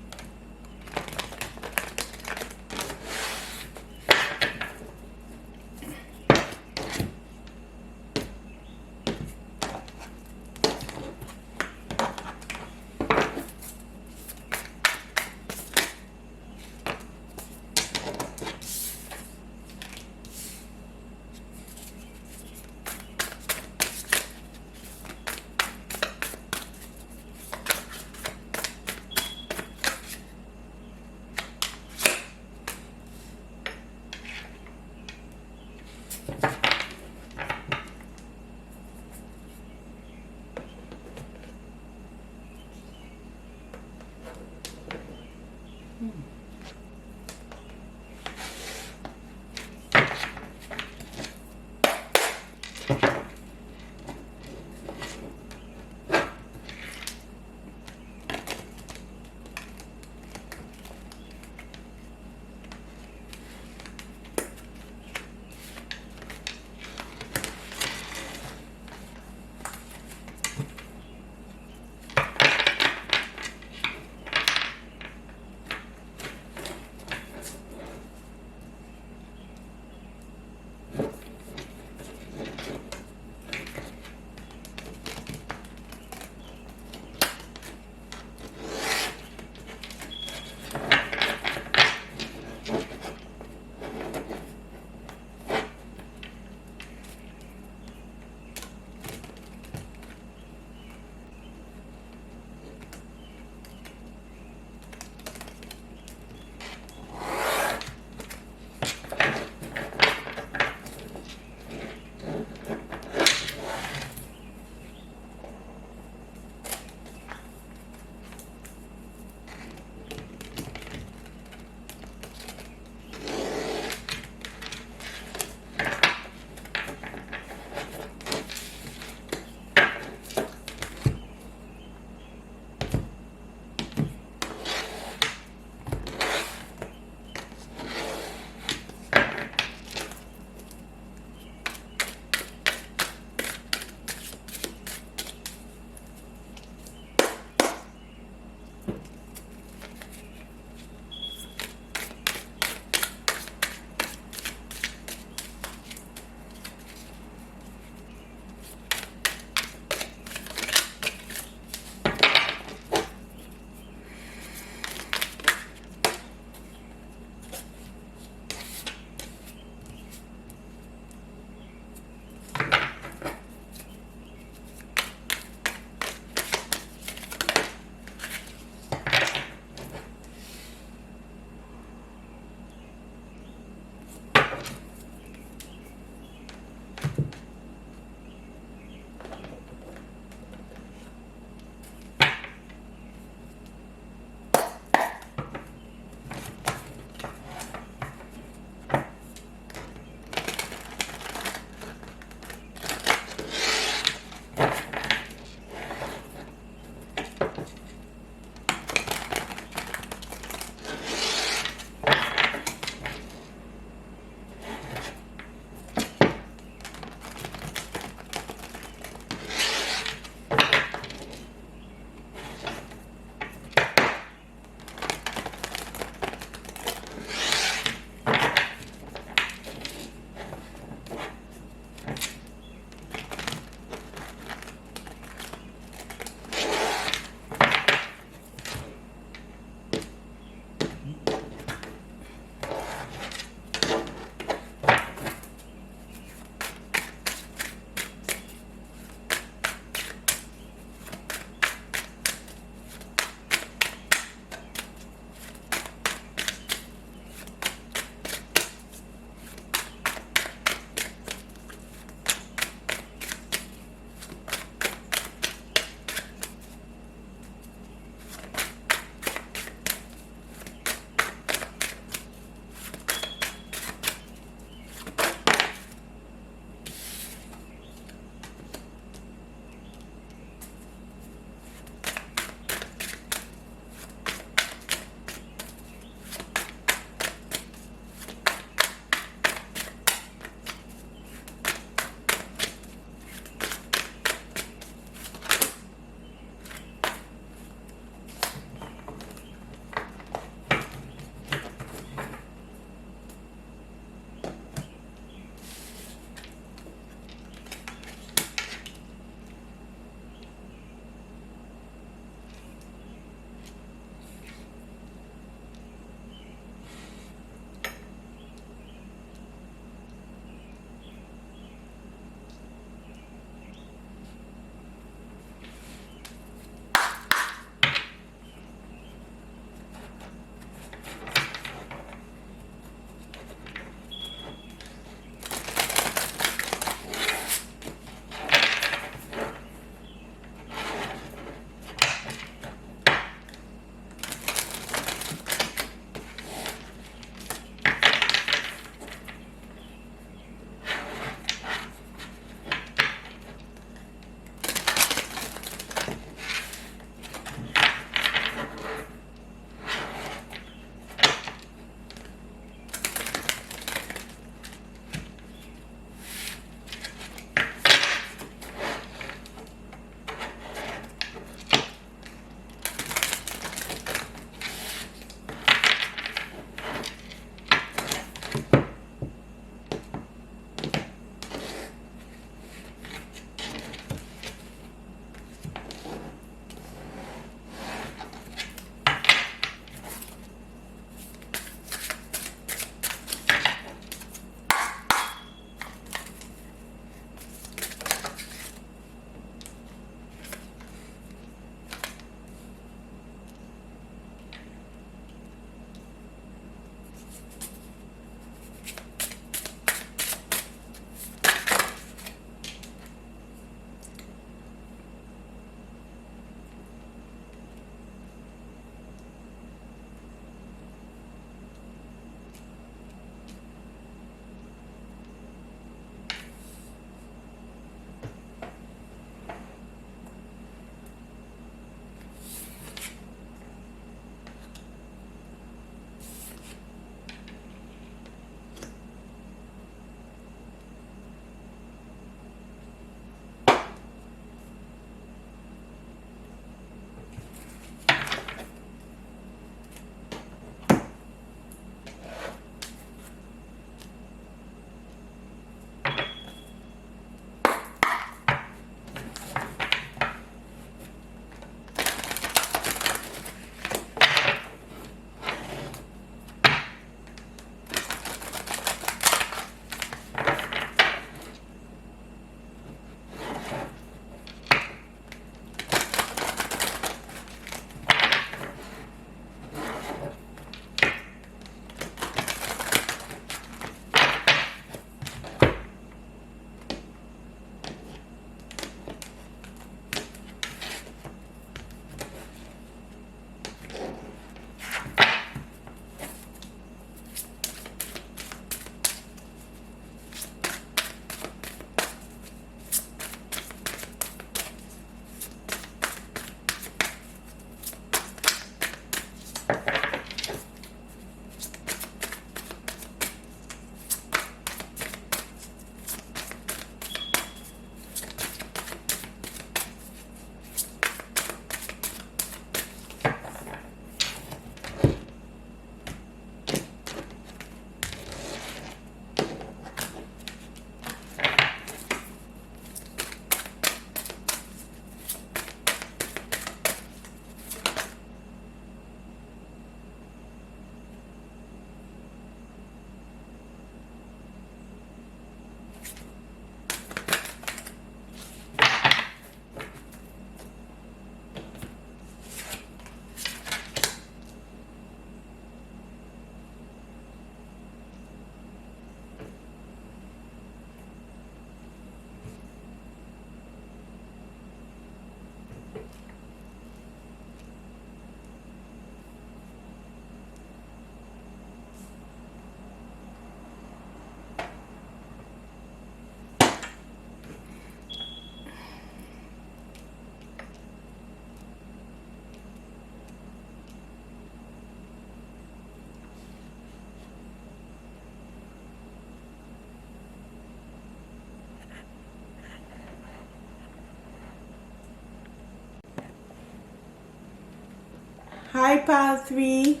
Hi, pile 3.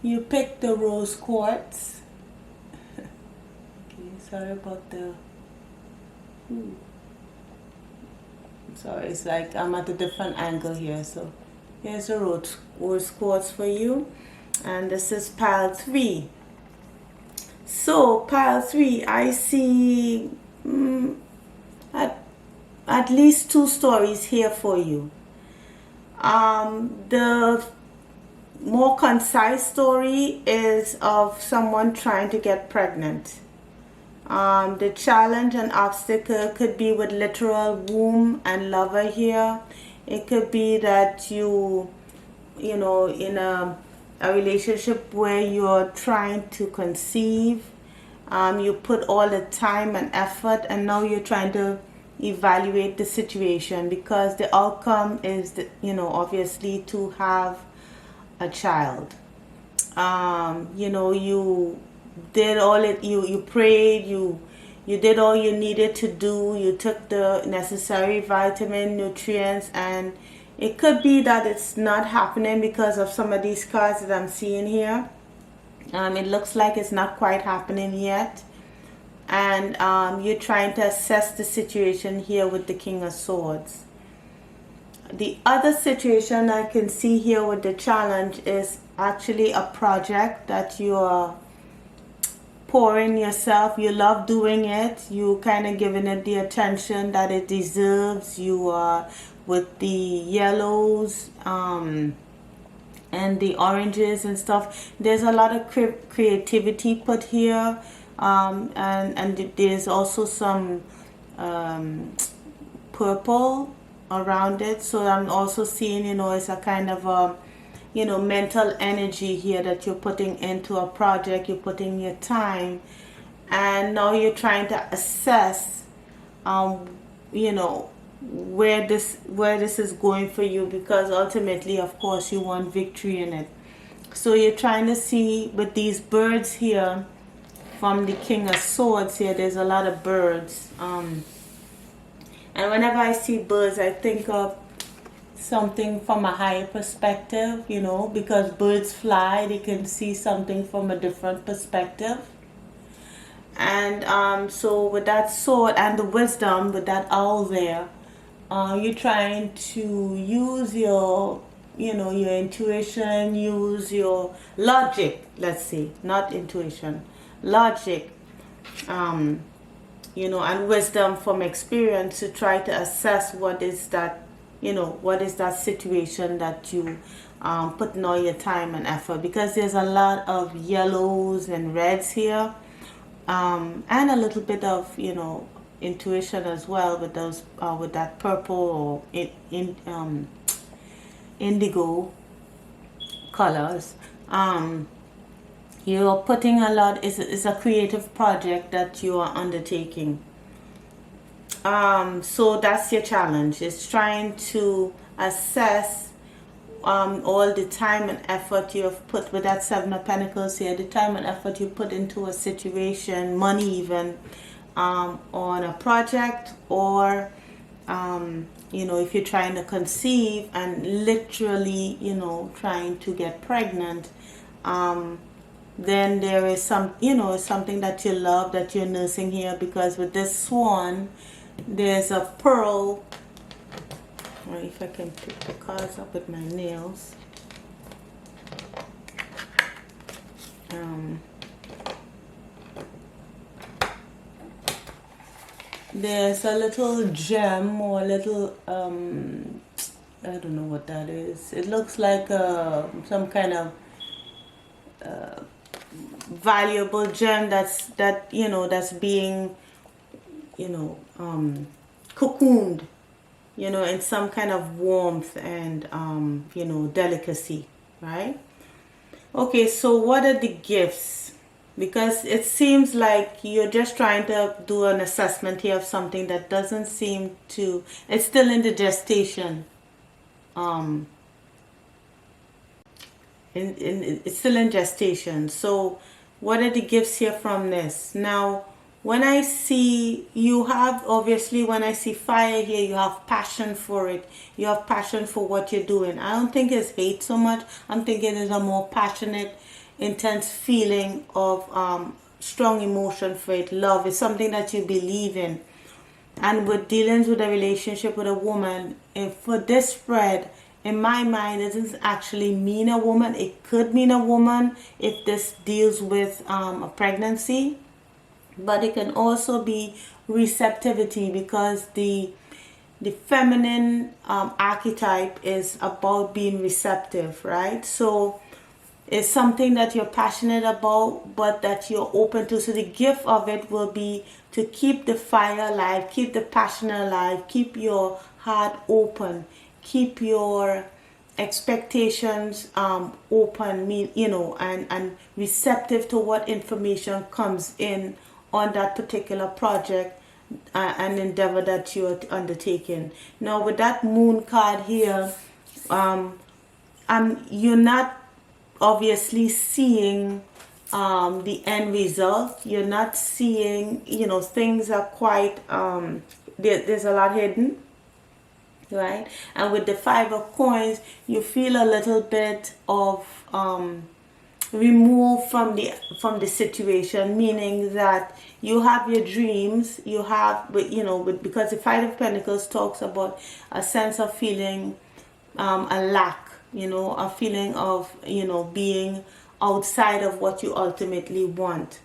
You picked the rose quartz. Okay, sorry about the... Sorry, it's like I'm at a different angle here. So here's a rose quartz for you. And this is pile 3. So pile 3, I see at least 2 stories here for you. The more concise story is of someone trying to get pregnant. The challenge and obstacle could be with literal womb and lover here. It could be that you know, in a relationship where you're trying to conceive, you put all the time and effort, and now you're trying to evaluate the situation because the outcome is, you know, obviously to have a child. You know, you did all it, you prayed, you did all you needed to do, you took the necessary vitamin, nutrients, and it could be that it's not happening because of some of these cards that I'm seeing here. It looks like it's not quite happening yet. And you're trying to assess the situation here with the King of Swords. The other situation I can see here with the challenge is actually a project that you are pouring yourself. You love doing it. You kind of giving it the attention that it deserves. You are with the yellows and the oranges and stuff. There's a lot of creativity put here. And there's also some purple around it. So I'm also seeing, you know, it's a kind of a, you know, mental energy here that you're putting into a project. You're putting your time, and now you're trying to assess, you know, where this is going for you, because ultimately, of course, you want victory in it. So you're trying to see with these birds here. From the King of Swords here, there's a lot of birds. And whenever I see birds, I think of something from a higher perspective, you know, because birds fly, they can see something from a different perspective. And so with that sword and the wisdom, with that owl there, you're trying to use your, you know, your intuition, use your logic, let's say, not intuition. Logic, you know, and wisdom from experience to try to assess what is that, you know, what is that situation that you putting all your time and effort, because there's a lot of yellows and reds here, and a little bit of, you know, intuition as well with those with that purple or indigo colors. You're putting a lot, it's a creative project that you are undertaking. So that's your challenge. It's trying to assess all the time and effort you have put with that Seven of Pentacles here, the time and effort you put into a situation, money even, on a project, or you know, if you're trying to conceive and literally, you know, trying to get pregnant, then there is some, you know, something that you love that you're nursing here, because with this swan, there's a pearl. If I can pick the cards up with my nails. There's a little gem or a little, I don't know what that is. It looks like some kind of valuable gem that's being, you know, cocooned, you know, in some kind of warmth and you know, delicacy, right? Okay, so what are the gifts? Because it seems like you're just trying to do an assessment here of something that doesn't seem to, it's still in the gestation. It's still in gestation. So what are the gifts here from this? Now, when I see you have, obviously when I see fire here, you have passion for it. You have passion for what you're doing. I don't think it's hate so much. I'm thinking it's a more passionate, intense feeling of strong emotion for it. Love is something that you believe in. And with dealings with a relationship with a woman, if for this spread, in my mind, it doesn't actually mean a woman. It could mean a woman if this deals with a pregnancy, but it can also be receptivity, because the feminine archetype is about being receptive, right? So it's something that you're passionate about, but that you're open to. So the gift of it will be to keep the fire alive, keep the passion alive, keep your heart open, keep your expectations open, and receptive to what information comes in on that particular project and endeavor that you're undertaking. Now with that moon card here, you're not obviously seeing the end result. You're not seeing, things are quite there's a lot hidden, right? And with the 5 of coins, you feel a little bit of removed from the situation, meaning that you have your dreams, you have, because the 5 of Pentacles talks about a sense of feeling a lack, a feeling of, being outside of what you ultimately want.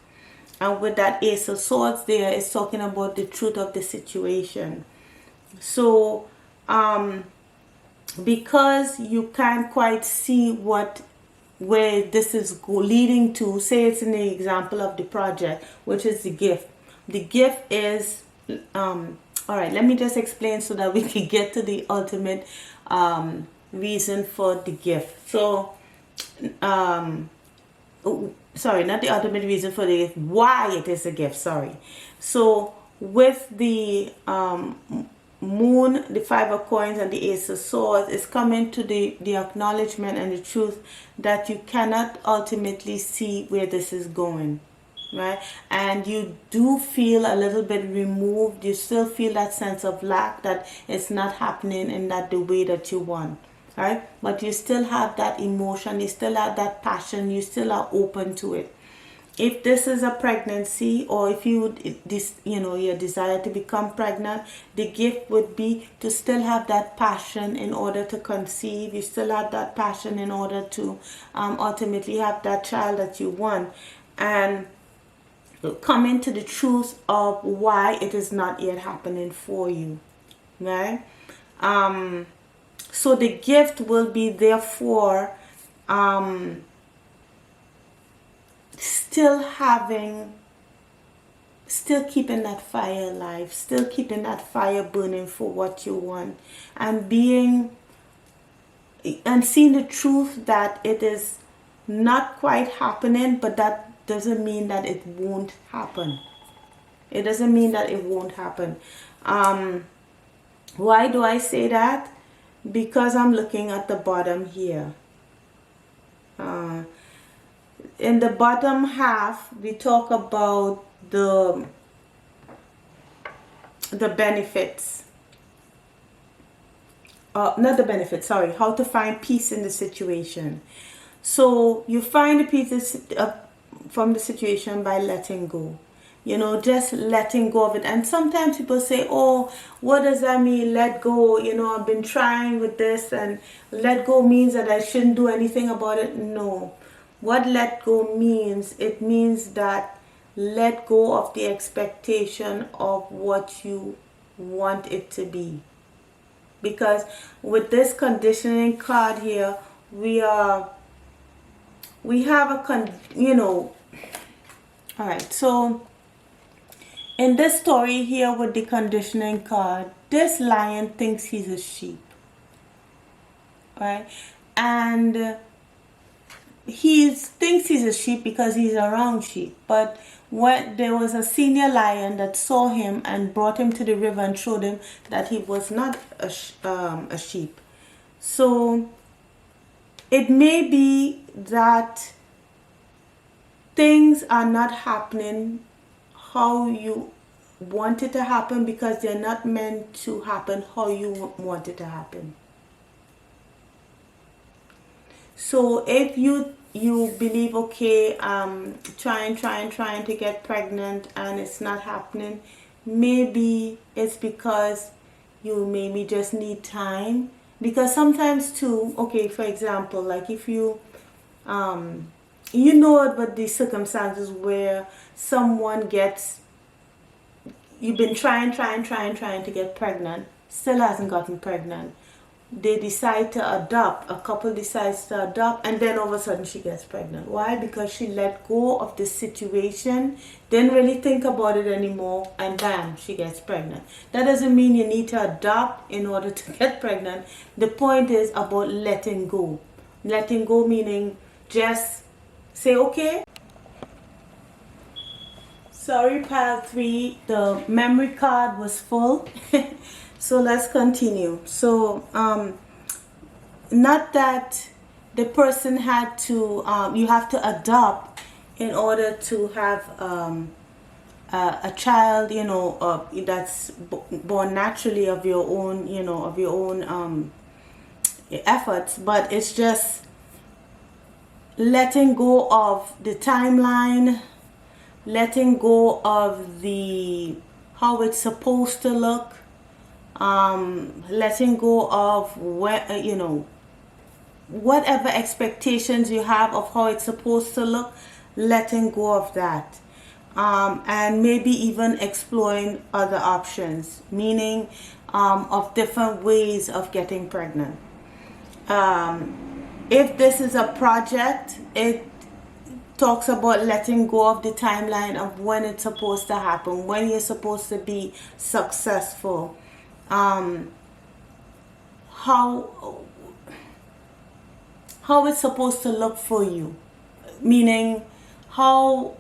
And with that Ace of Swords there, it's talking about the truth of the situation. So because you can't quite see where this is leading to, say it's in the example of the project, which is the gift. The gift is all right, let me just explain so that we can get to the ultimate reason for the gift. So sorry, not the ultimate reason for the gift, why it is a gift, sorry. So with the moon, the 5 of coins, and the Ace of Swords, is coming to the acknowledgement and the truth that you cannot ultimately see where this is going, right? And you do feel a little bit removed. You still feel that sense of lack, that it's not happening in the way that you want, right? But you still have that emotion, you still have that passion, you still are open to it. If this is a pregnancy, or if your desire to become pregnant, the gift would be to still have that passion in order to conceive. You still have that passion in order to ultimately have that child that you want, and come into the truth of why it is not yet happening for you, right? So the gift will be therefore still keeping that fire alive, still keeping that fire burning for what you want, and seeing the truth that it is not quite happening, but that doesn't mean that it won't happen. It doesn't mean that it won't happen. Why do I say that? Because I'm looking at the bottom here. In the bottom half, we talk about the benefits. Not the benefits, sorry. How to find peace in the situation. So you find the peace from the situation by letting go. Just letting go of it. And sometimes people say, oh, what does that mean, let go? I've been trying with this, and let go means that I shouldn't do anything about it. No. What let go means, it means that let go of the expectation of what you want it to be. Because with this conditioning card here, we have all right, so in this story here with the conditioning card, this lion thinks he's a sheep, right? And he thinks he's a sheep because he's around sheep. But when there was a senior lion that saw him and brought him to the river and showed him that he was not a sheep. So it may be that things are not happening how you want it to happen, because they're not meant to happen how you want it to happen. So if you believe, okay, trying to get pregnant and it's not happening, maybe it's because you maybe just need time. Because sometimes too, okay, for example, like if you you know about the circumstances where someone gets, you've been trying to get pregnant, still hasn't gotten pregnant. They decide to adopt, a couple decides to adopt, and then all of a sudden she gets pregnant. Why? Because she let go of the situation, didn't really think about it anymore, and bam, she gets pregnant. That doesn't mean you need to adopt in order to get pregnant. The point is about letting go. Letting go meaning just say, okay, sorry, pile 3, the memory card was full. So let's continue. So not that the person had to, you have to adopt in order to have a child, you know, that's born naturally of your own, you know, of your own efforts. But it's just letting go of the timeline, letting go of the how it's supposed to look, letting go of where, you know, whatever expectations you have of how it's supposed to look, letting go of that, and maybe even exploring other options, meaning of different ways of getting pregnant. If this is a project, it talks about letting go of the timeline of when it's supposed to happen, when you're supposed to be successful, how it's supposed to look for you, meaning how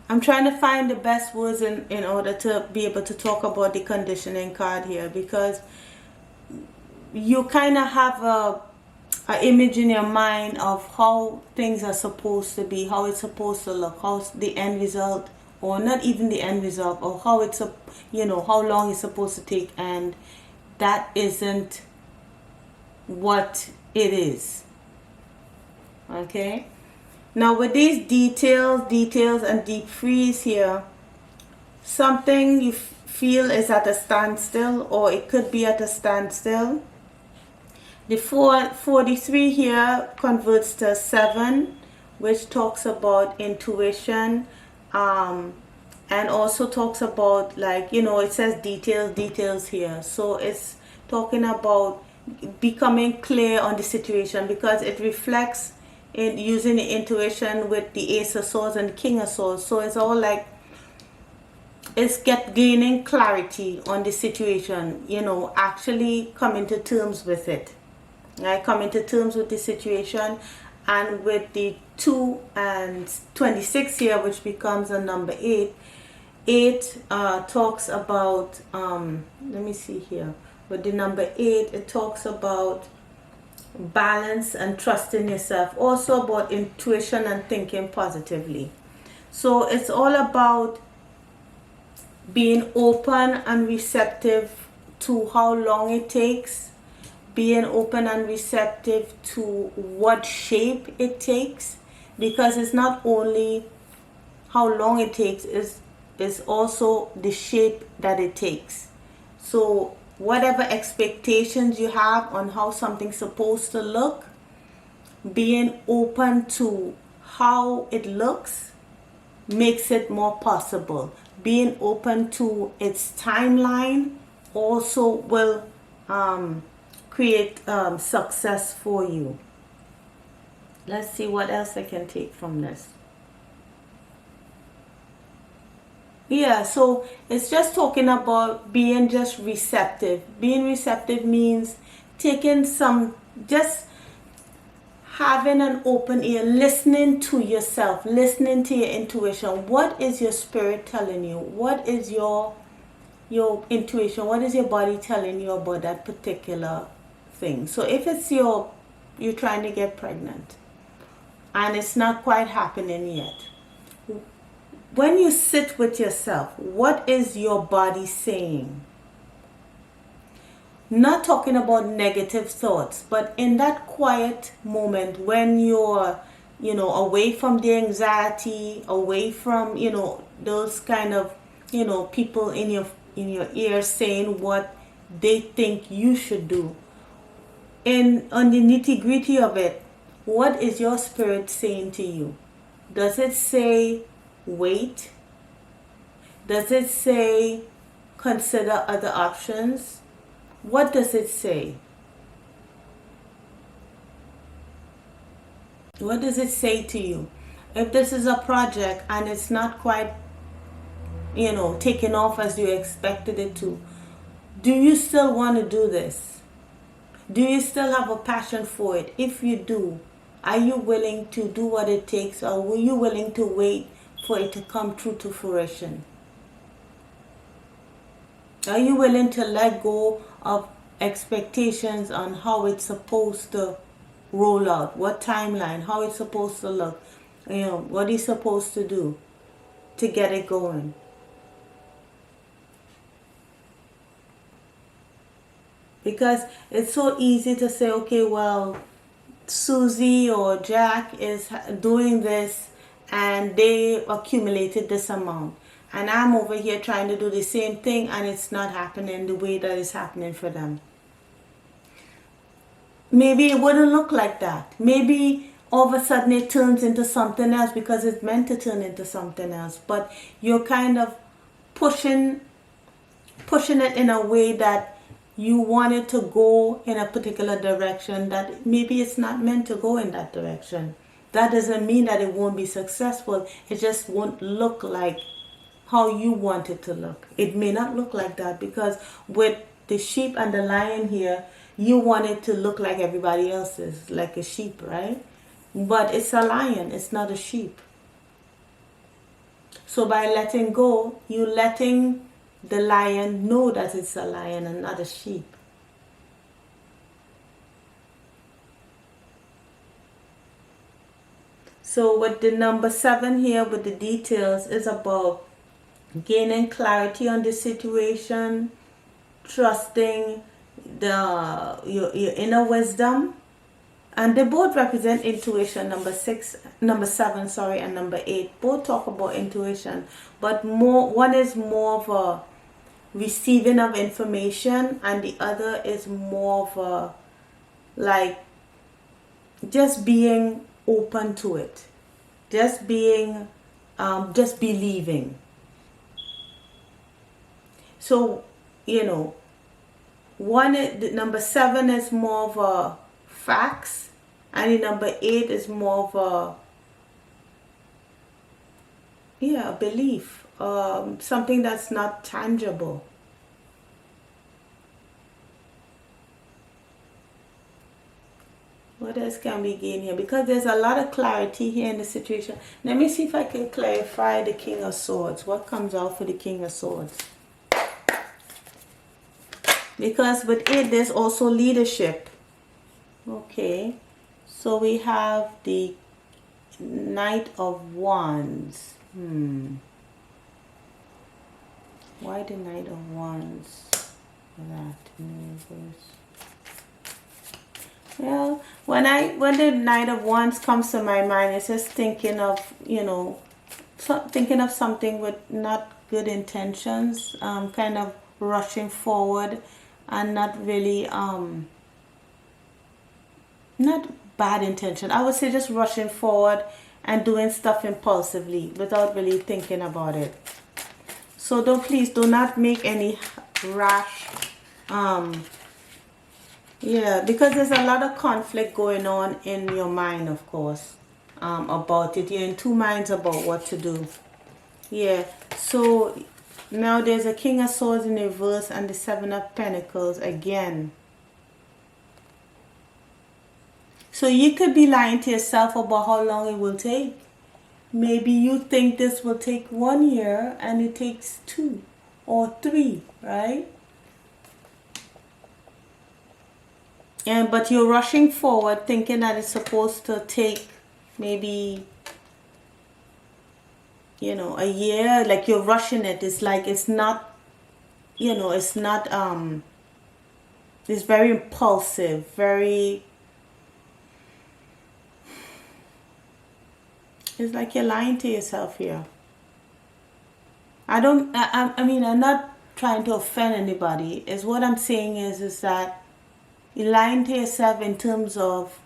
I'm trying to find the best words in order to be able to talk about the conditioning card here, because you kind of have a image in your mind of how things are supposed to be, how it's supposed to look, how the end result, or not even the end result, or how it's, you know, how long it's supposed to take, and that isn't what it is. Okay, now with these details and deep freeze here, something you feel is at a standstill, or it could be at a standstill. The 43 here converts to 7, which talks about intuition, and also talks about, like, you know, it says details here. So it's talking about becoming clear on the situation, because it reflects in using the intuition with the Ace of Swords and the King of Swords. So it's all like, it's gaining clarity on the situation, you know, actually coming to terms with it. Right, coming to terms with the situation. And with the 2 and 26 here, which becomes a number 8, talks about, let me see here, with the number 8, it talks about balance and trust in yourself, also about intuition and thinking positively. So it's all about being open and receptive to how long it takes, being open and receptive to what shape it takes, because it's not only how long it takes, it's also the shape that it takes. So whatever expectations you have on how something's supposed to look, being open to how it looks makes it more possible. Being open to its timeline also will create success for you. Let's see what else I can take from this. Yeah, so it's just talking about being just receptive. Being receptive means taking some, just having an open ear, listening to yourself, listening to your intuition. What is your spirit telling you? What is your intuition? What is your body telling you about that particular thing? So if it's your you're trying to get pregnant and it's not quite happening yet. When you sit with yourself, what is your body saying? Not talking about negative thoughts, but in that quiet moment when you're, away from the anxiety, away from, those kind of, people in your ear saying what they think you should do. And on the nitty-gritty of it, what is your spirit saying to you? Does it say wait? Does it say consider other options? What does it say? What does it say to you? If this is a project and it's not quite, taking off as you expected it to, do you still want to do this? Do you still have a passion for it? If you do, are you willing to do what it takes, or were you willing to wait for it to come true to fruition? Are you willing to let go of expectations on how it's supposed to roll out, what timeline, how it's supposed to look, what he's supposed to do to get it going? Because it's so easy to say, okay, well, Susie or Jack is doing this and they accumulated this amount, and I'm over here trying to do the same thing and it's not happening the way that it's happening for them. Maybe it wouldn't look like that. Maybe all of a sudden it turns into something else because it's meant to turn into something else, but you're kind of pushing it in a way that you want it to go in a particular direction that maybe it's not meant to go in that direction. That doesn't mean that it won't be successful. It just won't look like how you want it to look. It may not look like that because with the sheep and the lion here, you want it to look like everybody else's, like a sheep, right? But it's a lion, it's not a sheep. So by letting go, you're letting the lion know that it's a lion and not a sheep. So with the number 7 here, with the details, is about gaining clarity on the situation, trusting your inner wisdom, and they both represent intuition. Number 7, and number 8 both talk about intuition, but one is more of a receiving of information, and the other is more of a like just being open to it, just being just believing. So number 7 is more of a facts, and the number 8 is more of a belief, something that's not tangible. What else can we gain here? Because there's a lot of clarity here in the situation. Let me see if I can clarify the King of Swords. What comes out for the King of Swords? Because with it, there's also leadership. Okay, so we have the Knight of Wands. Why the Knight of Wands? That in reverse. Well, when the Knight of Wands comes to my mind, it's just thinking of thinking of something with not good intentions, kind of rushing forward, and not really not bad intention. I would say just rushing forward and doing stuff impulsively without really thinking about it. So please do not make any rash because there's a lot of conflict going on in your mind, of course, about it. You're in two minds about what to do. So now there's a King of Swords in reverse and the 7 of Pentacles again. So you could be lying to yourself about how long it will take. Maybe you think this will take 1 year and it takes 2 or 3, right? And but you're rushing forward thinking that it's supposed to take maybe, you know, a year. Like you're rushing it. It's like it's not, you know, it's not it's very impulsive, very, it's like you're lying to yourself here. I mean, I'm not trying to offend anybody. Is what I'm saying is that you're lying to yourself in terms of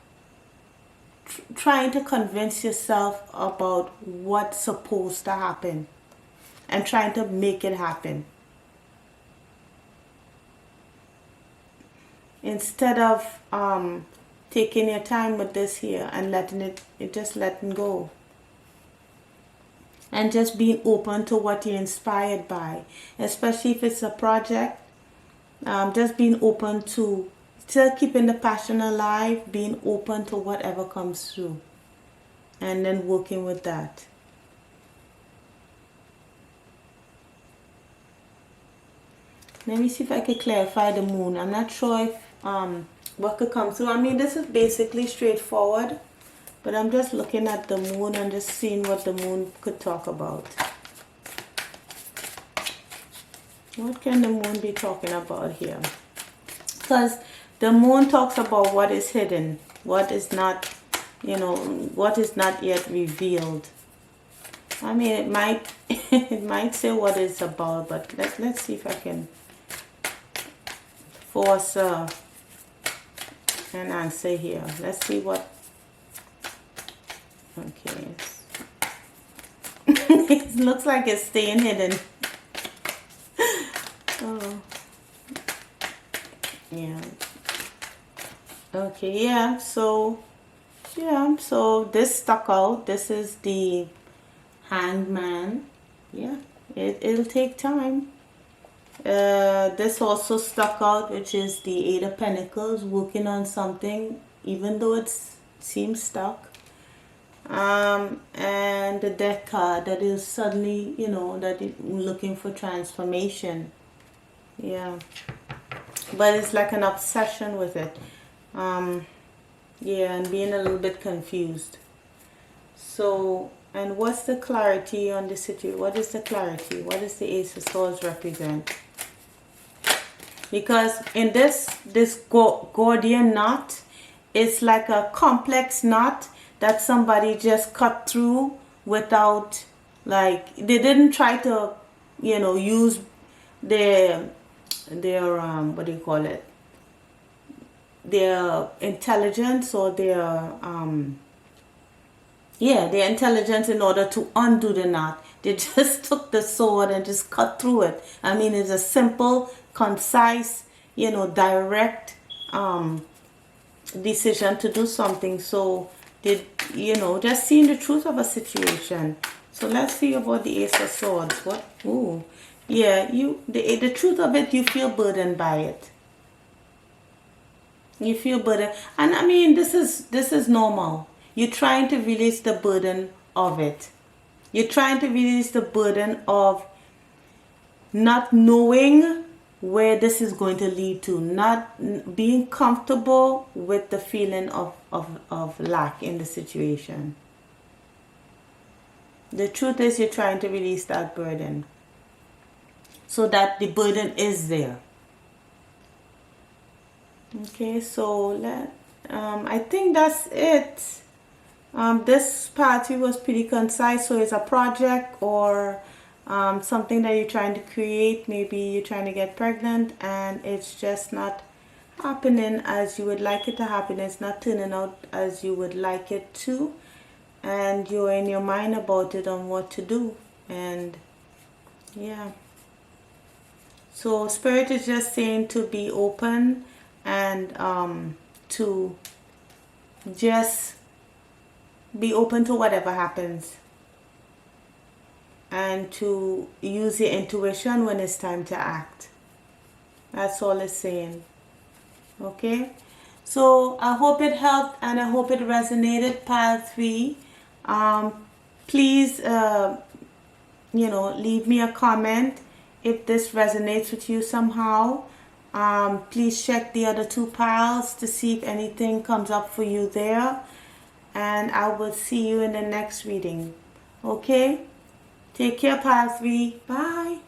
trying to convince yourself about what's supposed to happen and trying to make it happen. Instead of taking your time with this here and letting it just letting go. And just being open to what you're inspired by. Especially if it's a project. Just being open to still keeping the passion alive, being open to whatever comes through, and then working with that. Let me see if I can clarify the moon. I'm not sure if what could come through. I mean, this is basically straightforward, but I'm just looking at the moon and just seeing what the moon could talk about. What can the moon be talking about here? Because the moon talks about what is hidden, what is not, you know, what is not yet revealed. I mean, it might it might say what it's about, but let's see if I can force an answer here. Let's see what. Okay, it looks like it's staying hidden. Oh, yeah. Okay, yeah, so this stuck out. This is the Hanged Man. Yeah, it'll take time. This also stuck out, which is the Eight of Pentacles, working on something even though it seems stuck. And the Death card, that is suddenly, you know, that is looking for transformation. Yeah, but it's like an obsession with it. Yeah, and being a little bit confused. So, and what's the clarity on the situation? What is the clarity? What does the Ace of Swords represent? Because in this Gordian knot, it's like a complex knot that somebody just cut through without, like, they didn't try to, you know, use their what do you call it? Their intelligence or their their intelligence in order to undo the knot. They just took the sword and just cut through it. I mean, it's a simple, concise, you know, direct decision to do something. So they, you know, just seeing the truth of a situation. So let's see about the Ace of Swords. What? Ooh, yeah, the truth of it, you feel burdened by it. You feel burdened, and I mean, this is normal. You're trying to release the burden of it. You're trying to release the burden of not knowing where this is going to lead to, not being comfortable with the feeling of lack in the situation. The truth is, you're trying to release that burden so that the burden is there. Okay, so I think that's it. This party was pretty concise. So it's a project or something that you're trying to create. Maybe you're trying to get pregnant and it's just not happening as you would like it to happen. It's not turning out as you would like it to, and you're in your mind about it on what to do. And yeah, so Spirit is just saying to be open and to just be open to whatever happens, and to use your intuition when it's time to act. That's all it's saying. Okay, so I hope it helped and I hope it resonated, pile 3. Please you know, leave me a comment if this resonates with you somehow. Please check the other 2 piles to see if anything comes up for you there. And I will see you in the next reading. Okay? Take care, pile 3. Bye.